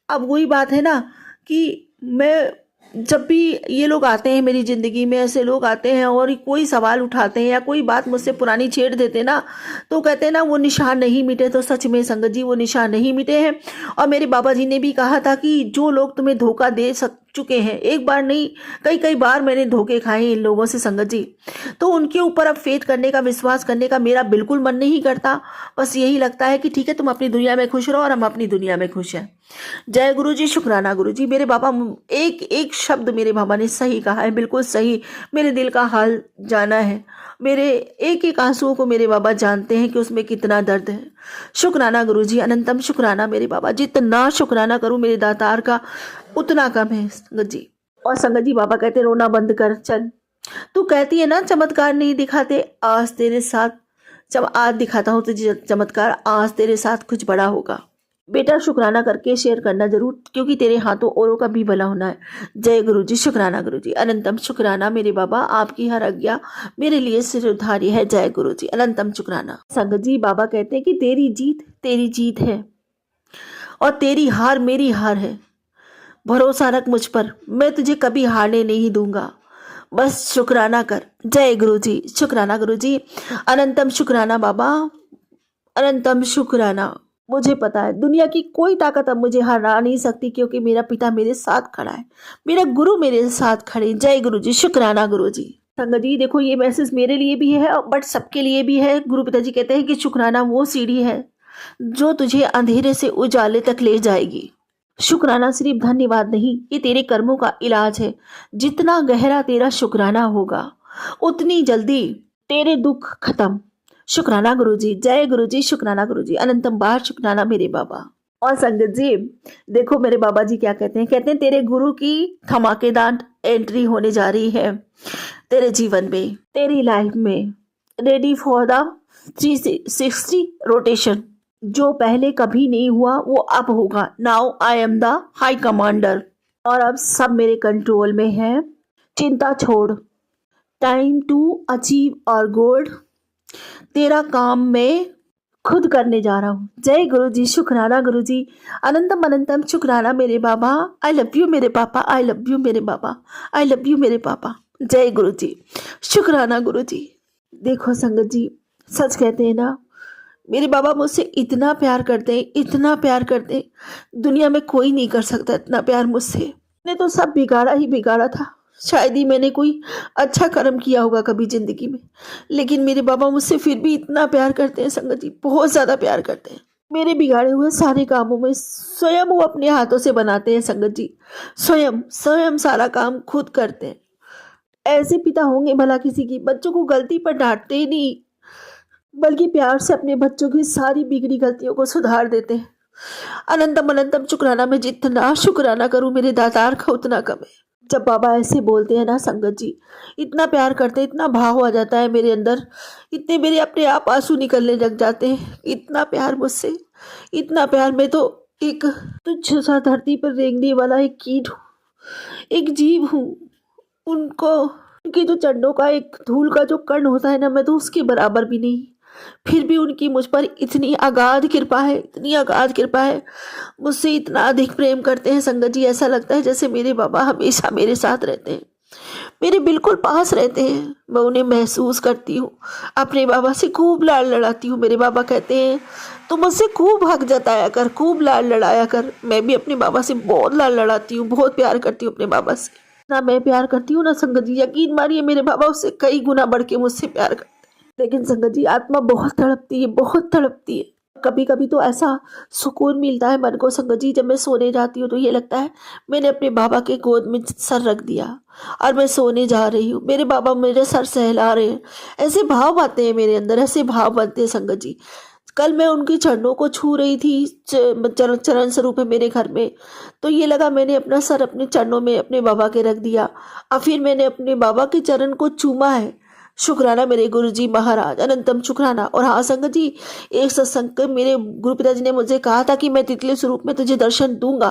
अब वही बात है ना कि मैं जब भी ये लोग आते हैं मेरी ज़िंदगी में, ऐसे लोग आते हैं और कोई सवाल उठाते हैं या कोई बात मुझसे पुरानी छेड़ देते ना, तो कहते हैं ना वो निशान नहीं मिटे। तो सच में संगत जी वो निशान नहीं मिटे हैं। और मेरे बाबा जी ने भी कहा था कि जो लोग तुम्हें धोखा दे चुके हैं, एक बार नहीं कई कई बार मैंने धोखे खाए इन लोगों से संगत जी, तो उनके ऊपर अब फेथ करने का, विश्वास करने का मेरा बिल्कुल मन नहीं करता। बस यही लगता है कि ठीक है तुम अपनी दुनिया में खुश रहो और हम अपनी दुनिया में खुश हैं। जय गुरु जी, शुक्राना गुरु जी। मेरे बाबा एक एक शब्द मेरे बाबा ने सही कहा है, बिल्कुल सही। मेरे दिल का हाल जाना है, मेरे एक एक आंसुओं को मेरे बाबा जानते हैं कि उसमें कितना दर्द है। शुक्राना गुरु जी, अनंतम शुक्राना मेरे बाबा। जितना शुक्राना करूं मेरे दातार का उतना कम है संगत जी। और संगत जी बाबा कहते रोना बंद कर, चल तू कहती है ना चमत्कार नहीं दिखाते, आज तेरे साथ जब आज दिखाता हूँ तुझे चमत्कार, आज तेरे साथ कुछ बड़ा होगा। बेटा शुक्राना करके शेयर करना जरूर, क्योंकि तेरे हाथों औरों का भी भला होना है। जय गुरु जी, शुक्राना गुरु जी, अनंतम शुक्राना मेरे बाबा। आपकी हर आज्ञा मेरे लिए सिरधारी है। जय गुरु जी, अनंतम शुक्राना। संगत जी बाबा कहते हैं कि तेरी जीत है और तेरी हार मेरी हार है। भरोसा रख मुझ पर, मैं तुझे कभी हारने नहीं दूंगा, बस शुक्राना कर। जय गुरु जी, शुक्राना गुरु जी, अनंतम शुक्राना बाबा, अनंतम शुक्राना। मुझे पता है दुनिया की कोई ताकत अब मुझे हरा नहीं सकती, क्योंकि मेरा पिता मेरे साथ खड़ा है, मेरा गुरु मेरे साथ खड़े। जय गुरु जी, शुक्राना गुरु जी। संगत जी देखो, ये मैसेज मेरे लिए भी है बट सबके लिए भी है। गुरु पिताजी कहते हैं कि शुक्राना वो सीढ़ी है जो तुझे अंधेरे से उजाले तक ले जाएगी। शुक्राना सिर्फ धन्यवाद नहीं, ये तेरे कर्मों का इलाज है। जितना गहरा तेरा शुक्राना होगा उतनी जल्दी तेरे दुख खत्म। शुक्राना गुरुजी, जय गुरुजी, शुक्राना गुरुजी, अनंतम बार शुक्राना मेरे बाबा। और संगत जी देखो, मेरे बाबा जी क्या कहते हैं, कहते हैं तेरे गुरु की धमाकेदार एंट्री होने जा रही है तेरे जीवन में, तेरी लाइफ में। Ready for the 360 rotation. जो पहले कभी नहीं हुआ वो अब होगा। Now I am the high commander, और अब सब मेरे कंट्रोल में है। चिंता छोड़, टाइम टू अचीव और गोल्ड। तेरा काम मैं खुद करने जा रहा हूँ। जय गुरु जी, शुक्राना गुरु जी, अनंतम अनंतम शुक्राना मेरे बाबा। आई लव यू मेरे पापा, आई लव यू मेरे बाबा, आई लव यू मेरे पापा। जय गुरु जी, शुक्राना गुरु जी। देखो संगत जी, सच कहते हैं ना, मेरे बाबा मुझसे इतना प्यार करते हैं, इतना प्यार करते हैं, दुनिया में कोई नहीं कर सकता इतना प्यार मुझसे। मैंने तो सब बिगाड़ा ही बिगाड़ा था। शायद ही मैंने कोई अच्छा कर्म किया होगा कभी जिंदगी में, लेकिन मेरे बाबा मुझसे फिर भी इतना प्यार करते हैं संगत जी, बहुत ज़्यादा प्यार करते हैं। मेरे बिगाड़े हुए सारे कामों में स्वयं वो अपने हाथों से बनाते हैं संगत जी। स्वयं स्वयं सारा काम खुद करते हैं। ऐसे पिता होंगे भला किसी की, बच्चों को गलती पर डांटते ही नहीं, बल्कि प्यार से अपने बच्चों की सारी बिगड़ी गलतियों को सुधार देते हैं। अनंतम अनंतम शुक्राना, मैं जितना शुक्राना करूं मेरे दातार का उतना कम है। जब बाबा ऐसे बोलते हैं ना संगत जी, इतना प्यार करते, इतना भाव आ जाता है मेरे अंदर, इतने मेरे अपने आप आंसू निकलने लग जाते हैं। इतना प्यार मुझसे, इतना प्यार। मैं तो एक तुच्छ सा धरती पर रेंगने वाला एक कीट हूँ, एक जीव हूँ। उनको, उनके जो चरणों का एक धूल का जो कण होता है ना, मैं तो उसके बराबर भी नहीं। फिर भी उनकी मुझ पर इतनी अगाध कृपा है, इतनी अगाध कृपा है, मुझसे इतना अधिक प्रेम करते हैं संगत जी। ऐसा लगता है जैसे मेरे बाबा हमेशा मेरे साथ रहते हैं, मेरे बिल्कुल पास रहते हैं। मैं उन्हें महसूस करती हूँ, अपने बाबा से खूब लाड लड़ाती हूँ। मेरे बाबा कहते हैं तो मुझसे खूब हक जताया कर, खूब लाड लड़ाया कर। मैं भी अपने बाबा से बहुत लाड लड़ाती हूँ, बहुत प्यार करती हूँ अपने बाबा से। ना मैं प्यार करती हूँ ना संगत जी, यकीन मानिए मेरे बाबा उससे कई गुना बढ़ के मुझसे प्यार करते हैं। लेकिन संगत जी, आत्मा बहुत तड़पती है, बहुत तड़पती है। कभी कभी तो ऐसा सुकून मिलता है मन को संगत जी, जब मैं सोने जाती हूँ तो ये लगता है मैंने अपने बाबा के गोद में सर रख दिया और मैं सोने जा रही हूँ, मेरे बाबा मेरे सर सहला रहे हैं। ऐसे भाव आते हैं मेरे अंदर, ऐसे भाव बनते हैं संगत जी। कल मैं उनके चरणों को छू रही थी, चरण स्वरूप है मेरे घर में, तो ये लगा मैंने अपना सर अपने चरणों में अपने बाबा के रख दिया और फिर मैंने अपने बाबा के चरण को चूमा है। शुक्राना मेरे गुरु जी महाराज, अनंतम शुक्राना। और हाँ संगत जी, एक सत्संग में मेरे गुरु पिताजी ने मुझे कहा था कि मैं तितली स्वरूप में तुझे दर्शन दूंगा,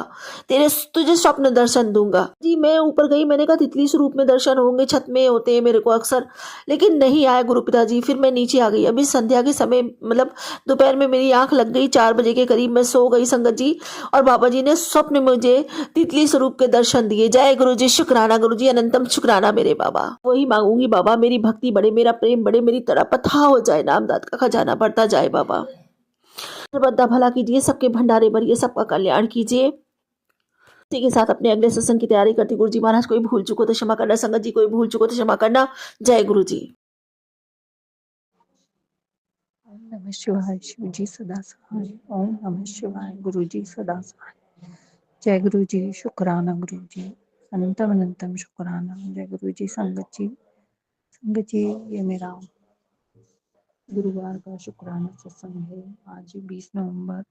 तुझे स्वप्न दर्शन दूंगा। जी मैं ऊपर गई, मैंने कहा तितली स्वरूप में दर्शन होंगे, छत में होते हैं मेरे को अक्सर, लेकिन नहीं आए गुरु पिताजी। फिर मैं नीचे आ गई। अभी संध्या के समय, मतलब दोपहर में मेरी आंख लग गई, 4 बजे के करीब मैं सो गई संगत जी, और बाबा जी ने स्वप्न में मुझे तितली स्वरूप के दर्शन दिए। जय गुरु जी, शुक्राना गुरु जी, अनंतम शुक्राना मेरे बाबा। वही मांगूंगी बाबा, मेरी भक्ति बढ़े, मेरा प्रेम बढ़े, मेरी तरफ पथा हो जाए, नामदाद का खजाना बढ़ता जाए बाबा। सर्वदा भला कीजिए, सबके भंडारे भरिए, सबका कल्याण कीजिए। इसी के साथ अपने अगले सत्संग की तैयारी करती। गुरु जी महाराज, कोई भूल चुको तो क्षमा करना, संगत जी कोई भूल चुको तो क्षमा करना। जय गुरु जी। ओम नमः शिवाय, शिव जी सदा सहाय। ओम नमः शिवाय, गुरु जी सदा सहाय। जय गुरु जी, शुक्राना गुरु जी, अनंतम अनंतम शुक्राना। जय गुरु जी। संगत जी ये मेरा गुरुवार का शुक्राना सत्संग है। आज 20 नवंबर,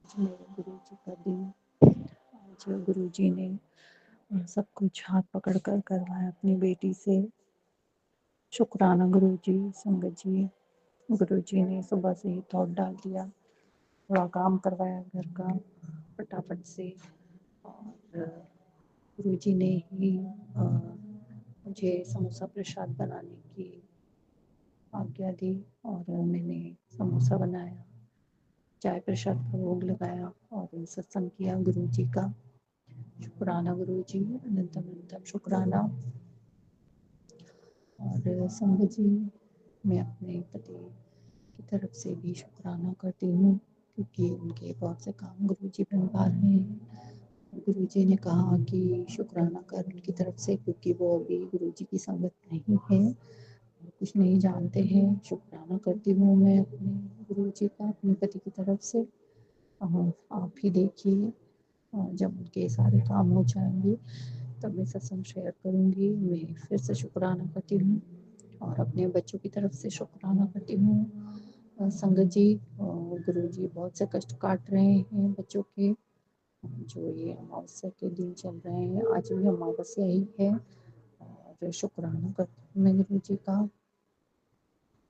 मेरे गुरु जी का दिन। आज गुरु जी ने सब कुछ हाथ पकड़ कर करवाया अपनी बेटी से। शुक्राना गुरु जी। संगत जी, गुरु जी ने सुबह से ही थॉट डाल दिया, थोड़ा काम करवाया घर का फटाफट से, और गुरु जी ने ही मुझे समोसा प्रसाद बनाने की आज्ञा दी और मैंने समोसा बनाया, चाय प्रसाद का भोग लगाया और सत्संग किया गुरु जी का। शुक्राना गुरु जी, अनंतम अनंतम शुक्राना। और संगत जी, मैं अपने पति की तरफ से भी शुक्राना करती हूँ क्योंकि उनके बहुत से काम गुरुजी बनवा रहे हैं। गुरुजी ने कहा कि शुक्राना कर उनकी तरफ से, क्योंकि वो अभी गुरुजी की संगत नहीं है, कुछ नहीं जानते हैं। शुक्राना करती हूँ मैं अपने गुरुजी का अपने पति की तरफ से। आप ही देखिए, जब उनके सारे काम हो जाएंगे तब मैं सत्संग शेयर करूँगी। मैं फिर से शुक्राना करती हूँ और अपने बच्चों की तरफ से शुक्राना करती हूँ। संगत जी, गुरुजी बहुत से कष्ट काट रहे हैं बच्चों के, जो ये अमावस्या के दिन चल रहे हैं। आज भी अमावस्या ही है और शुक्राना करती हूँ मैं गुरुजी का।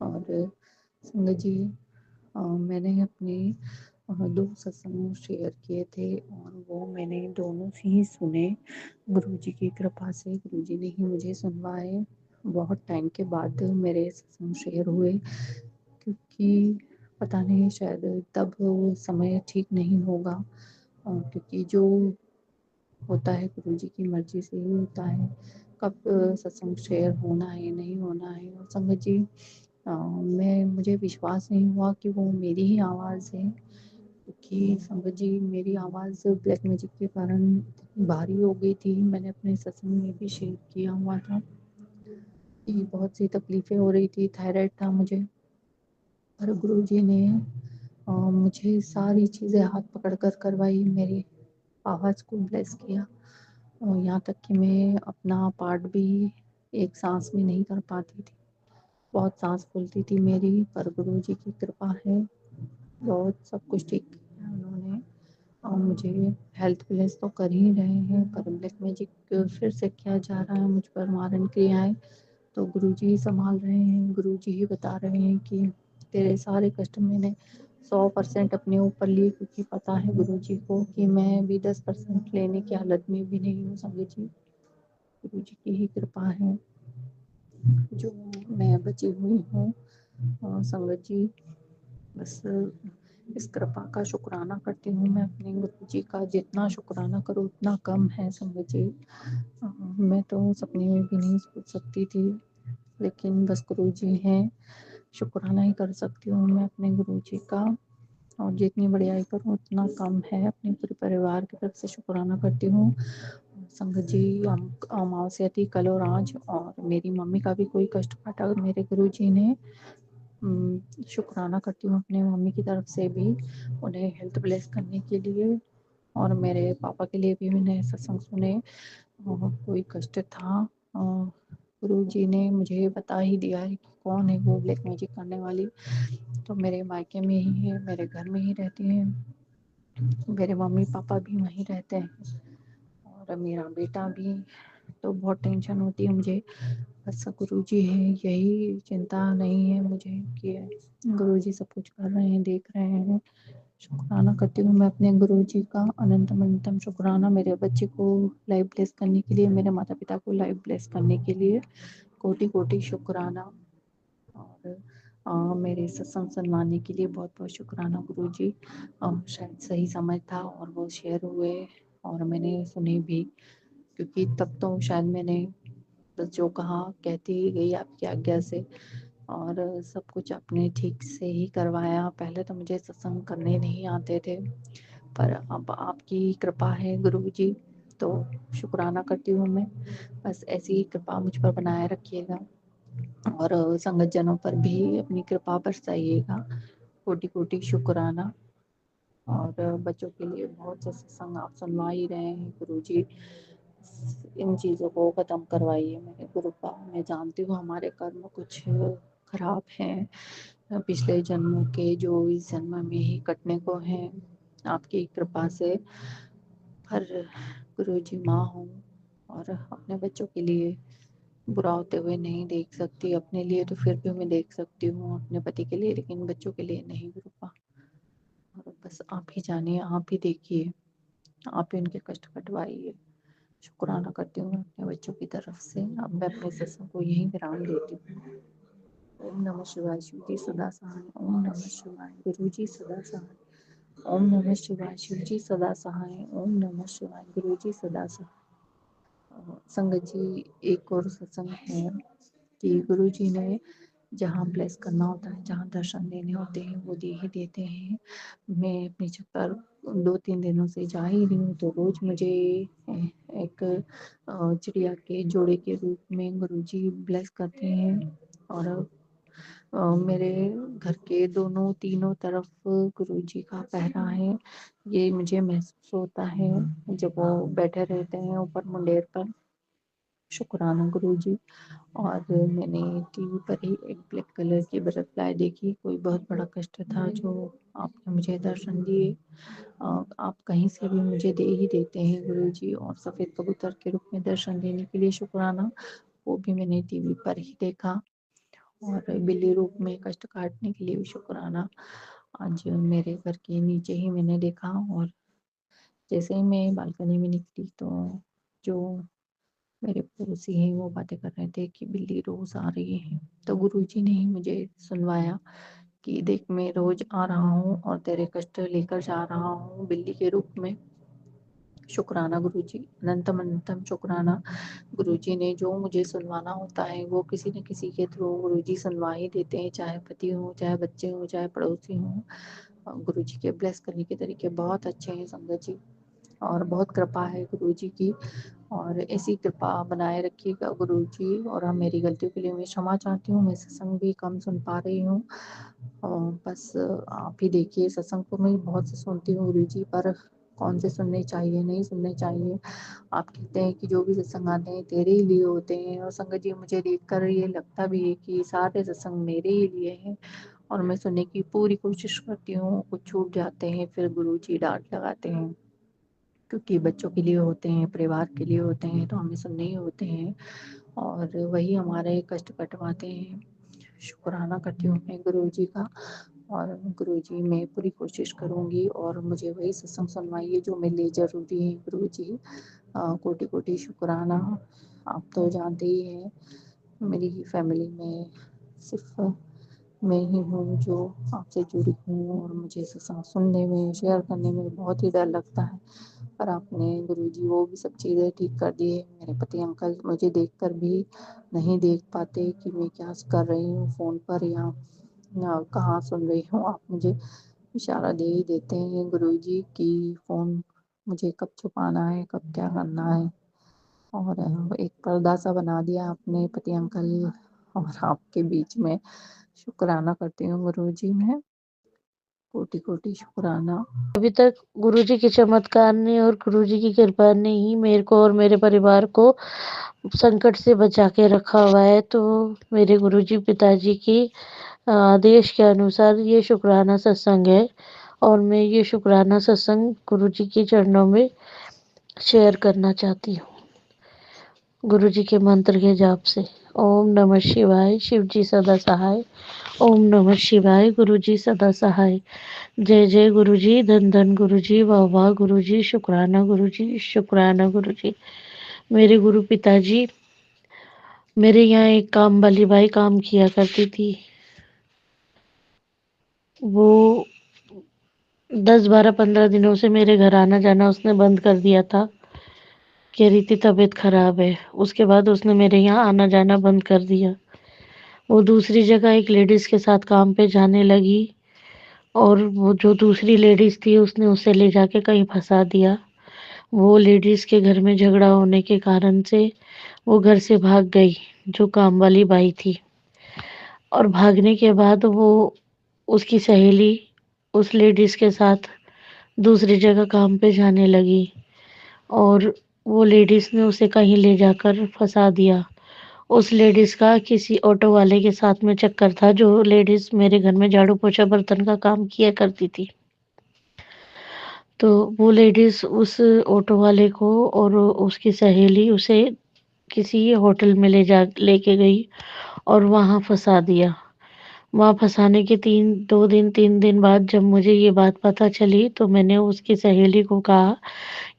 और संगत जी, मैंने अपने 2 सत्संग शेयर किए थे और वो मैंने दोनों से ही सुने गुरुजी की कृपा से। गुरुजी ने ही मुझे सुनवाए। बहुत टाइम के बाद मेरे सत्संग शेयर हुए, क्योंकि पता नहीं, शायद तब समय ठीक नहीं होगा, क्योंकि जो होता है गुरुजी की मर्जी से ही होता है, कब सत्संग शेयर होना है नहीं होना है। और संगत जी, मुझे विश्वास नहीं हुआ कि वो मेरी ही आवाज़ है, क्योंकि संगत जी मेरी आवाज़ ब्लैक मैजिक के कारण भारी हो गई थी। मैंने अपने सत्संग में भी शेयर किया हुआ था कि बहुत सी तकलीफ़ें हो रही थी, थायराइड था मुझे। पर गुरुजी ने मुझे सारी चीज़ें हाथ पकड़ कर करवाई, मेरी आवाज़ को ब्लेस किया। यहाँ तक कि मैं अपना पार्ट भी एक सांस में नहीं कर पाती थी, बहुत सांस फूलती थी मेरी। पर गुरुजी की कृपा है, बहुत सब कुछ ठीक किया उन्होंने। और मुझे हेल्थ प्लस तो कर ही रहे हैं, पर ब्लैक मैजिक फिर से किया जा रहा है मुझ पर, मारण क्रियाएं तो गुरुजी ही संभाल रहे हैं। गुरुजी ही बता रहे हैं कि तेरे सारे कष्ट मैंने 100% अपने ऊपर लिए, क्योंकि पता है गुरुजी को कि मैं भी 10% लेने की हालत में भी नहीं हूँ। संगत जी, गुरुजी की ही कृपा है जो मैं बची हुई हूँ। संगत जी, बस इस कृपा का शुक्राना करती हूँ मैं अपने गुरुजी का। जितना शुक्राना करूँ उतना कम है संगत जी। मैं तो सपने में भी नहीं सोच सकती थी, लेकिन बस गुरुजी हैं, शुक्राना ही कर सकती हूँ मैं अपने गुरुजी का। और जितनी बड़ाई करूँ उतना कम है। अपने पूरे परिवार की तरफ से शुक्राना करती हूँ। संगत जी, अमावस्या थी कल और आज, और मेरी मम्मी का भी कोई कष्ट काटा मेरे गुरुजी ने। शुक्राना करती हूँ अपने मम्मी की तरफ से भी, उन्हें हेल्थ ब्लेस करने के लिए। और मेरे पापा के लिए भी मैंने सत्संग सुने। कोई कष्ट था, गुरुजी ने मुझे बता ही दिया है कि कौन है वो ब्लैक मैजिक करने वाली। तो मेरे मायके में ही है, मेरे घर में ही रहती हैं, मेरे मम्मी पापा भी वहीं रहते हैं और मेरा बेटा भी। तो बहुत टेंशन होती है मुझे, बस गुरुजी है, यही चिंता नहीं है मुझे कि गुरुजी सब कुछ कर रहे हैं, देख रहे हैं। शुक्राना करती हूँ मैं अपने गुरुजी का, अनंतम अनंतम शुक्राना मेरे बच्चे को लाइफ ब्लेस करने के लिए, मेरे माता पिता को लाइफ ब्लेस करने के लिए कोटि कोटि शुक्राना। और मेरे सत्संग सुनवाने के लिए बहुत बहुत शुक्राना गुरुजी। शायद सही समय था और वो शेयर हुए और मैंने सुने भी, क्योंकि तब तो शायद मैंने बस जो कहा कहती ही गई आपकी आज्ञा से, और सब कुछ अपने ठीक से ही करवाया। पहले तो मुझे सत्संग करने नहीं आते थे, पर अब आपकी कृपा है गुरुजी, तो शुक्राना करती हूँ मैं। बस ऐसी ही कृपा मुझ पर बनाए रखिएगा और संगत जनों पर भी अपनी कृपा बरसाइएगा। कोटि कोटि शुक्राना। और बच्चों के लिए बहुत से सत्संग आप सुनवा ही रहे हैं गुरुजी, इन चीज़ों को ख़त्म करवाइए मेरे गुरु का। मैं जानती हूँ हमारे कर्म कुछ खराब हैं, पिछले जन्मों के, जो इस जन्म में ही कटने को हैं आपकी कृपा से। पर गुरुजी माँ हूँ और अपने बच्चों के लिए बुरा होते हुए नहीं देख सकती। अपने लिए तो फिर भी मैं देख सकती हूँ, अपने पति के लिए, लेकिन बच्चों के लिए नहीं गुरुपा। और बस आप ही जानिए, आप ही देखिए, आप ही उनके कष्ट कटवाइए। शुक्राना करती हूँ मैं अपने बच्चों की तरफ से। अब मैं अपने सत्संग को यहीं विराम देती हूँ। ओम नमः शिवाय। शिव जी सदा सहाय। ओम नमः शिवाय। गुरु जी सदा सहाय। ओम नमः शिवाय। शिव जी सदा सहाय। ओम नमः शिवाय। गुरु जी सदा सहाय। संगत जी, एक और सत्संग है कि गुरु जी ने जहाँ ब्लेस करना होता है, जहाँ दर्शन देने होते हैं वो दे ही देते हैं। मैं अपनी छत पर 2-3 दिनों से जा ही रही हूँ, तो रोज़ मुझे एक चिड़िया के जोड़े के रूप में गुरुजी ब्लेस करते हैं। और मेरे घर के दोनों तीनों तरफ गुरुजी का पहरा है, ये मुझे महसूस होता है जब वो बैठे रहते हैं ऊपर मुंडेर पर। शुक्राना गुरुजी। और मैंने टीवी पर ही एक ब्लैक कलर की बटरफ्लाई देखी, कोई बहुत बड़ा कष्ट था जो आपने मुझे दर्शन दिए। आप कहीं से भी मुझे दे ही देते हैं गुरुजी। और सफ़ेद कबूतर के रूप में दर्शन देने के लिए शुक्राना, वो भी मैंने टीवी पर ही देखा। और बिल्ली रूप में कष्ट काटने के लिए भी शुक्राना, आज मेरे घर के नीचे ही मैंने देखा। और जैसे ही मैं बालकनी में निकली तो जो मेरे पड़ोसी हैं वो बातें कर रहे थे कि बिल्ली रोज आ रही है। तो गुरुजी ने ही मुझे सुनवाया कि देख, मैं रोज आ रहा हूँ और तेरे कष्ट लेकर जा रहा हूँ बिल्ली के रूप में। शुक्राना गुरुजी, अनंतम अनंतम शुक्राना। गुरुजी ने जो मुझे सुनवाना होता है वो किसी न किसी के थ्रू गुरुजी सुनवा ही देते हैं, चाहे पति हो, चाहे बच्चे हो, चाहे पड़ोसी हो। गुरुजी के ब्लेस करने के तरीके बहुत अच्छे हैं संगत जी, और बहुत कृपा है गुरुजी की। और ऐसी कृपा बनाए रखिएगा गुरुजी। और हम, मेरी गलतियों के लिए मैं क्षमा चाहती हूँ, मैं सत्संग भी कम सुन पा रही हूँ। बस आप ही देखिए, सत्संग को मैं बहुत से सुनती हूँ गुरुजी, पर कौन से सुनने चाहिए, नहीं सुनने चाहिए। आप कहते हैं कि जो भी सत्संग आते हैं तेरे ही लिए होते हैं, और संगत जी मुझे देखकर ये लगता भी है कि सारे सत्संग मेरे ही लिए हैं। और मैं सुनने की पूरी कोशिश करती हूँ, कुछ छूट जाते हैं फिर गुरुजी डांट लगाते हैं, क्योंकि बच्चों के लिए होते हैं, परिवार के लिए होते हैं, तो हमें सुनने ही होते हैं और वही हमारे कष्ट कटवाते हैं। शुक्राना करती हूँ मैं गुरुजी का। और गुरुजी, मैं पूरी कोशिश करूँगी और मुझे वही सत्संग सुनवाइए जो मेरे लिए ज़रूरी है गुरुजी। कोटि कोटि शुक्राना। आप तो जानते ही हैं, मेरी फैमिली में सिर्फ मैं ही हूँ जो आपसे जुड़ी हूँ, और मुझे सत्संग सुनने में, शेयर करने में बहुत ही डर लगता है। पर आपने गुरुजी वो भी सब चीज़ें ठीक कर दी है। मेरे पति अंकल मुझे देखकर भी नहीं देख पाते कि मैं क्या कर रही हूँ फ़ोन पर या कहाँ सुन रही हूँ। आप मुझे इशारा दे ही देते हैं गुरुजी कि फ़ोन मुझे कब छुपाना है, कब क्या करना है। और एक पर्दा सा बना दिया आपने पति अंकल और आपके बीच में। शुक्राना करती हूँ गुरुजी मैं, कोटि कोटि शुक्राना। अभी तक गुरुजी के चमत्कार ने और गुरुजी की कृपा ने ही मेरे को और मेरे परिवार को संकट से बचा के रखा हुआ है। तो मेरे गुरुजी पिताजी की आदेश के अनुसार ये शुक्राना सत्संग है, और मैं ये शुक्राना सत्संग गुरुजी के चरणों में शेयर करना चाहती हूँ, गुरुजी के मंत्र के जाप से। ओम नमः शिवाय, शिव जी सदा सहाय। ओम नमः शिवाय, गुरुजी सदा सहाय। जय जय गुरुजी, धन धन गुरुजी, वाह वाह गुरुजी, शुक्राना गुरुजी, शुक्राना गुरुजी। मेरे गुरु पिताजी, मेरे यहाँ एक काम वाली बाई काम किया करती थी। वो 10-12-15 दिनों से मेरे घर आना जाना उसने बंद कर दिया था। कह रही थी तबीयत खराब है। उसके बाद उसने मेरे यहाँ आना जाना बंद कर दिया। वो दूसरी जगह एक लेडीज के साथ काम पे जाने लगी, और वो जो दूसरी लेडीज थी उसने उसे ले जाके कहीं फंसा दिया। वो लेडीज के घर में झगड़ा होने के कारण से वो घर से भाग गई, जो काम वाली बाई थी। और भागने के बाद वो, उसकी सहेली उस लेडीज के साथ दूसरी जगह काम पे जाने लगी, और वो लेडीज ने उसे कहीं ले जाकर फंसा दिया। उस लेडीज का किसी ऑटो वाले के साथ में चक्कर था, जो लेडीज मेरे घर में झाड़ू पोछा बर्तन का काम किया करती थी। तो वो लेडीज उस ऑटो वाले को और उसकी सहेली उसे किसी होटल में लेके गई और वहाँ फंसा दिया। वहाँ फंसाने के 3 दिन बाद जब मुझे ये बात पता चली, तो मैंने उसकी सहेली को कहा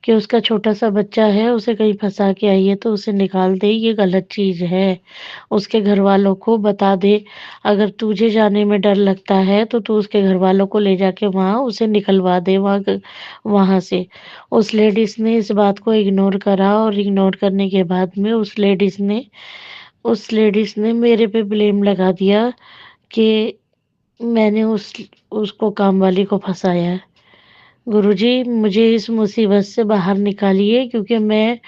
कि उसका छोटा सा बच्चा है, उसे कहीं फंसा के आई है तो उसे निकाल दे, ये गलत चीज़ है। उसके घर वालों को बता दे। अगर तुझे जाने में डर लगता है तो तू उसके घर वालों को ले जाके वहाँ उसे निकलवा दे वहाँ से। उस लेडीज ने इस बात को इग्नोर करा, और इग्नोर करने के बाद में उस लेडीज ने उस लेडीज़ ने मेरे पे ब्लेम लगा दिया कि मैंने उसको काम वाली को फँसाया है। गुरुजी, मुझे इस मुसीबत से बाहर निकालिए, क्योंकि मैं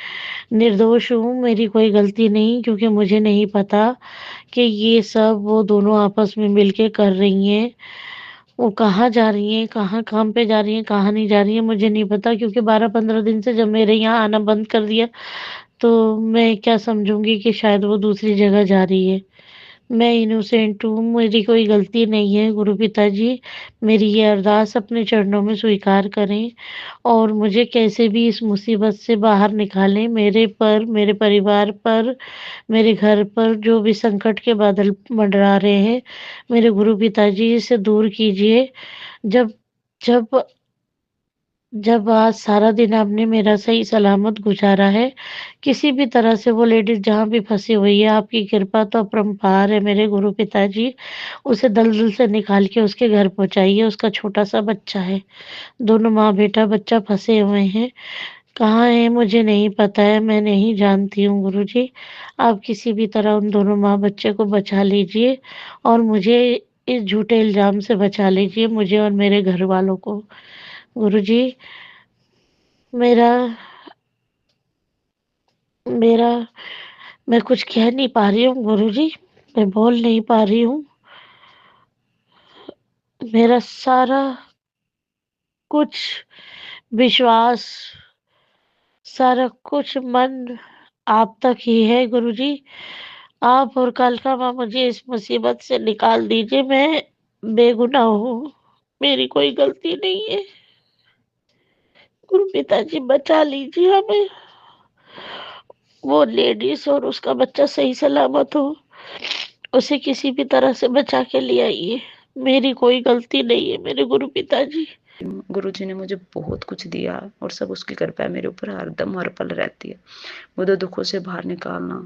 निर्दोष हूँ, मेरी कोई गलती नहीं, क्योंकि मुझे नहीं पता कि ये सब वो दोनों आपस में मिलके कर रही हैं। वो कहाँ जा रही हैं, कहाँ काम पे जा रही हैं, कहाँ नहीं जा रही हैं, मुझे नहीं पता, क्योंकि 12-15 दिन से जब मेरे यहाँ आना बंद कर दिया, तो मैं क्या समझूँगी कि शायद वो दूसरी जगह जा रही है। मैं इनोसेंट हूँ, मेरी कोई गलती नहीं है गुरु पिताजी। मेरी ये अरदास अपने चरणों में स्वीकार करें और मुझे कैसे भी इस मुसीबत से बाहर निकालें। मेरे पर, मेरे परिवार पर, मेरे घर पर जो भी संकट के बादल मंडरा रहे हैं, मेरे गुरु पिताजी इसे दूर कीजिए। जब जब जब आज सारा दिन आपने मेरा सही सलामत गुजारा है, किसी भी तरह से वो लेडीज़ जहाँ भी फँसी हुई है, आपकी कृपा तो अपरंपार है मेरे गुरु पिताजी। उसे दलदल से निकाल के उसके घर पहुँचाइए, उसका छोटा-सा बच्चा है। दोनों माँ-बेटा बच्चा फँसे हुए हैं। कहाँ हैं मुझे नहीं पता है, मैं नहीं जानती हूँ गुरुजी। आप किसी भी तरह उन दोनों माँ-बच्चे को बचा लीजिए और मुझे इस झूठे इल्ज़ाम से बचा लीजिए, मुझे और मेरे घरवालों को। गुरुजी, मेरा मेरा मैं कुछ कह नहीं पा रही हूँ गुरुजी, मैं बोल नहीं पा रही हूँ। मेरा सारा कुछ विश्वास, सारा कुछ मन आप तक ही है गुरुजी। आप और कालका माँ मुझे इस मुसीबत से निकाल दीजिए। मैं बेगुनाह हूँ, मेरी कोई गलती नहीं है। गुरु पिताजी बचा लीजिए हमें। वो लेडीज़ और उसका बच्चा सही सलामत हो, उसे किसी भी तरह से बचा के ले आइए। मेरी कोई गलती नहीं है मेरे गुरु पिताजी। गुरुजी ने मुझे बहुत कुछ दिया और सब उसकी कृपा मेरे ऊपर हरदम हर पल रहती है। मुझे दुखों से बाहर निकालना।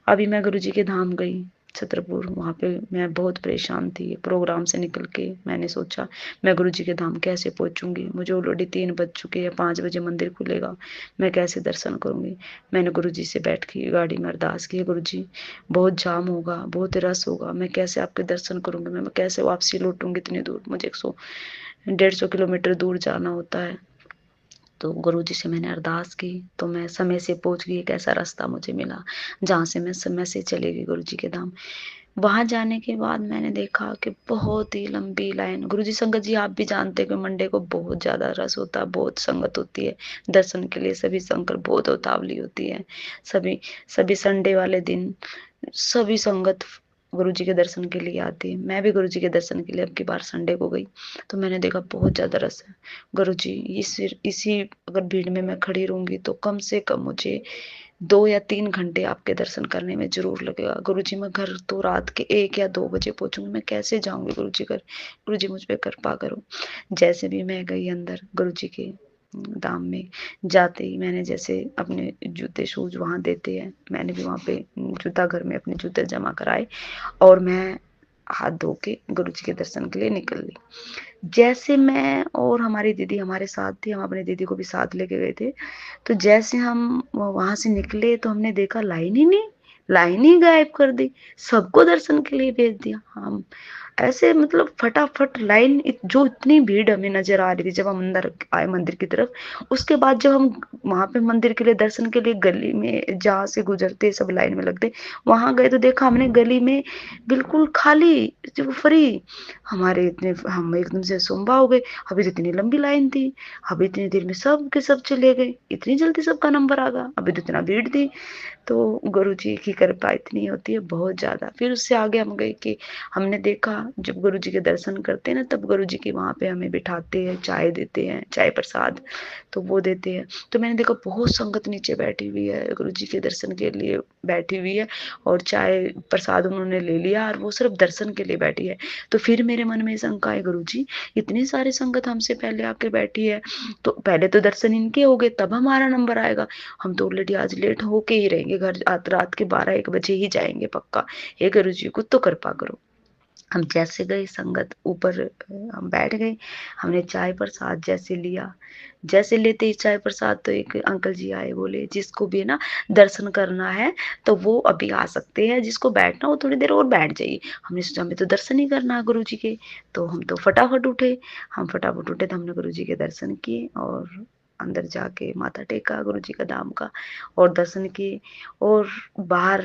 अभी मैं गुरुजी के धाम गई छतरपुर, वहाँ पे मैं बहुत परेशान थी। प्रोग्राम से निकल के मैंने सोचा मैं गुरुजी के धाम कैसे पहुँचूंगी। मुझे ऑलरेडी 3 बज चुके हैं, 5 बजे मंदिर खुलेगा, मैं कैसे दर्शन करूंगी। मैंने गुरुजी से बैठ के गाड़ी में अरदास की, गुरुजी बहुत जाम होगा, बहुत रस होगा, मैं कैसे आपके दर्शन करूंगी, मैं कैसे वापसी लौटूंगी इतनी दूर, मुझे 100-150 किलोमीटर दूर जाना होता है। तो गुरुजी से मैंने अरदास की तो मैं समय से पहुंच गई। एक ऐसा रास्ता मुझे मिला जहाँ से मैं समय से चली गई गुरुजी के धाम। वहां जाने के बाद मैंने देखा कि बहुत ही लंबी लाइन। गुरुजी संगत जी आप भी जानते हो कि मंडे को बहुत ज्यादा रस होता है, बहुत संगत होती है दर्शन के लिए। सभी संगत बहुत उतावली होती है। सभी सभी संडे वाले दिन सभी संगत गुरुजी के दर्शन के लिए आती है। मैं भी गुरुजी के दर्शन के लिए अब की बार संडे को गई तो मैंने देखा बहुत ज्यादा रस है। गुरुजी इसी अगर भीड़ में मैं खड़ी रहूंगी तो कम से कम मुझे 2 या 3 घंटे आपके दर्शन करने में जरूर लगेगा। गुरुजी मैं घर तो रात के 1 या 2 बजे पहुंचूंगी, मैं कैसे जाऊंगी गुरुजी घर। गुरुजी मुझ पे कृपा करो। जैसे भी मैं गई अंदर गुरुजी के धाम में, जाते ही मैंने जैसे अपने जूते शूज वहां देते हैं, मैंने भी वहां पे जूता घर में अपने जूते जमा कराए और मैं हाथ धो के गुरुजी के दर्शन के लिए निकल ली। जैसे मैं और हमारी दीदी हमारे साथ थी, हम अपने दीदी को भी साथ लेके गए थे। तो जैसे हम वहां से निकले तो हमने देखा लाइन ही गायब कर दी, सबको दर्शन के लिए भेज दिया। हम ऐसे मतलब फटाफट लाइन जो इतनी भीड़ हमें नजर आ रही थी जब हम अंदर आए मंदिर की तरफ। उसके बाद जब हम वहां पे मंदिर के लिए दर्शन के लिए गली में जहाँ से गुजरते सब लाइन में लगते वहां गए तो देखा हमने गली में बिल्कुल खाली, फ्री। हमारे इतने हम एकदम से सुम्बा हो गए, अभी तो इतनी लंबी लाइन थी, अभी इतनी देर में सब के सब चले गए, इतनी जल्दी सबका नंबर आ गया, अभी तो इतना भीड़ थी। तो गुरुजी की कृपा इतनी होती है बहुत ज्यादा। फिर उससे आगे हम गए कि हमने देखा जब गुरुजी के दर्शन करते हैं ना तब गुरुजी के वहां पे हमें बिठाते हैं, चाय देते हैं, चाय प्रसाद तो वो देते हैं। तो मैंने देखा बहुत संगत नीचे बैठी हुई है, गुरुजी के दर्शन के लिए बैठी हुई है और चाय प्रसाद उन्होंने ले लिया और वो सिर्फ दर्शन के लिए बैठी है। तो फिर मेरे मन में शंका है, गुरुजी इतनी सारी संगत हमसे पहले आके बैठी है तो पहले तो दर्शन इनके हो गए तब हमारा नंबर आएगा, हम तो ऑलरेडी आज लेट होके ही रहेंगे घर, रात के 12-1 बजे ही जाएंगे पक्का। हे गुरुजी कुछ तो कृपा करो। हम जैसे गए संगत ऊपर हम बैठ गए, हमने चाय प्रसाद जैसे लिया, जैसे लेते ही चाय प्रसाद तो एक अंकल जी आए, बोले जिसको भी ना दर्शन करना है तो वो अभी आ सकते हैं, जिसको बैठना हो थोड़ी देर और बैठ जाइए। हमने सोचा हमें तो दर्शन ही करना है गुरु जी के, तो हम तो फटाफट उठे। हम फटाफट उठे तो हमने गुरु जी के दर्शन किए और अंदर जाके माथा टेका गुरु जी का धाम का और दर्शन किए। और बाहर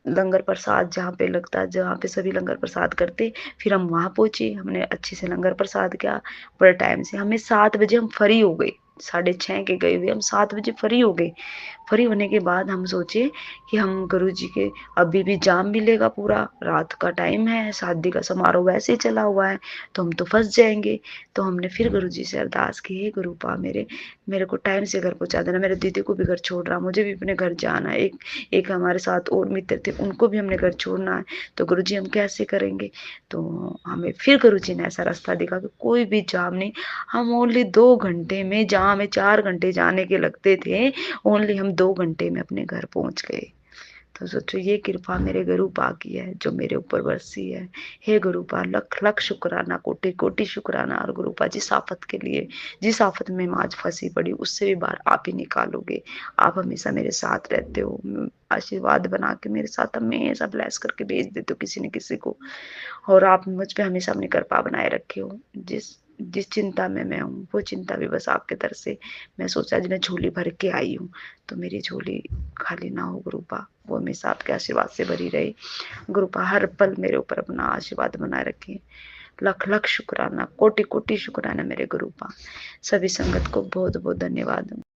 लंगर प्रसाद जहाँ पे लगता है, जहाँ पे सभी लंगर प्रसाद करते, फिर हम वहाँ पहुंचे, हमने अच्छे से लंगर प्रसाद किया बड़े टाइम से। हमें 7 बजे हम फ्री हो गए, 6:30 के गए हुए हम 7 बजे फ्री हो गए। फ्री होने के बाद हम सोचे कि हम गुरु जी के, अभी भी जाम मिलेगा, पूरा रात का टाइम है, शादी का समारोह वैसे ही चला हुआ है, तो हम तो फंस जाएंगे। तो हमने फिर गुरु जी से अरदास की, हे गुरु पा मेरे को टाइम से घर पहुंचा देना, मेरे दीदी को भी घर छोड़ रहा, मुझे भी अपने घर जाना है, एक हमारे साथ और मित्र थे उनको भी हमने घर छोड़ना है, तो गुरु जी हम कैसे करेंगे। तो हमें फिर गुरु जी ने ऐसा रास्ता दिखा कि कोई भी जाम नहीं, हम ओनली 2 घंटे में, जहाँ हमें 4 घंटे जाने के लगते थे, ओनली हम 2 घंटे में अपने घर पहुंच गए। तो सोचो ये कृपा मेरे गुरु पा की है जो मेरे ऊपर बरसी है। हे गुरु पा, लख लख शुक्राना, कोटि कोटि शुक्राना। और गुरु पा जिस आफत के लिए, जिस आफत में मैं आज फंसी पड़ी, उससे भी बाहर आप ही निकालोगे। आप हमेशा मेरे साथ रहते हो, आशीर्वाद बना के मेरे साथ हमेशा ब्लेस करके भेज देते हो किसी न किसी को। और आप मुझ पे हमेशा अपनी कृपा बनाए रखे हो। जिस जिस चिंता में मैं हूँ, वो चिंता भी बस आपके दर से, मैं सोचा आज मैं झोली भर के आई हूँ, तो मेरी झोली खाली ना हो गुरुपा, वो हमेशा आपके आशीर्वाद से भरी रहे। गुरुपा हर पल मेरे ऊपर अपना आशीर्वाद बनाए रखे। लख लख शुक्राना, कोटि कोटि शुक्राना मेरे गुरुपा। सभी संगत को बहुत बहुत धन्यवाद।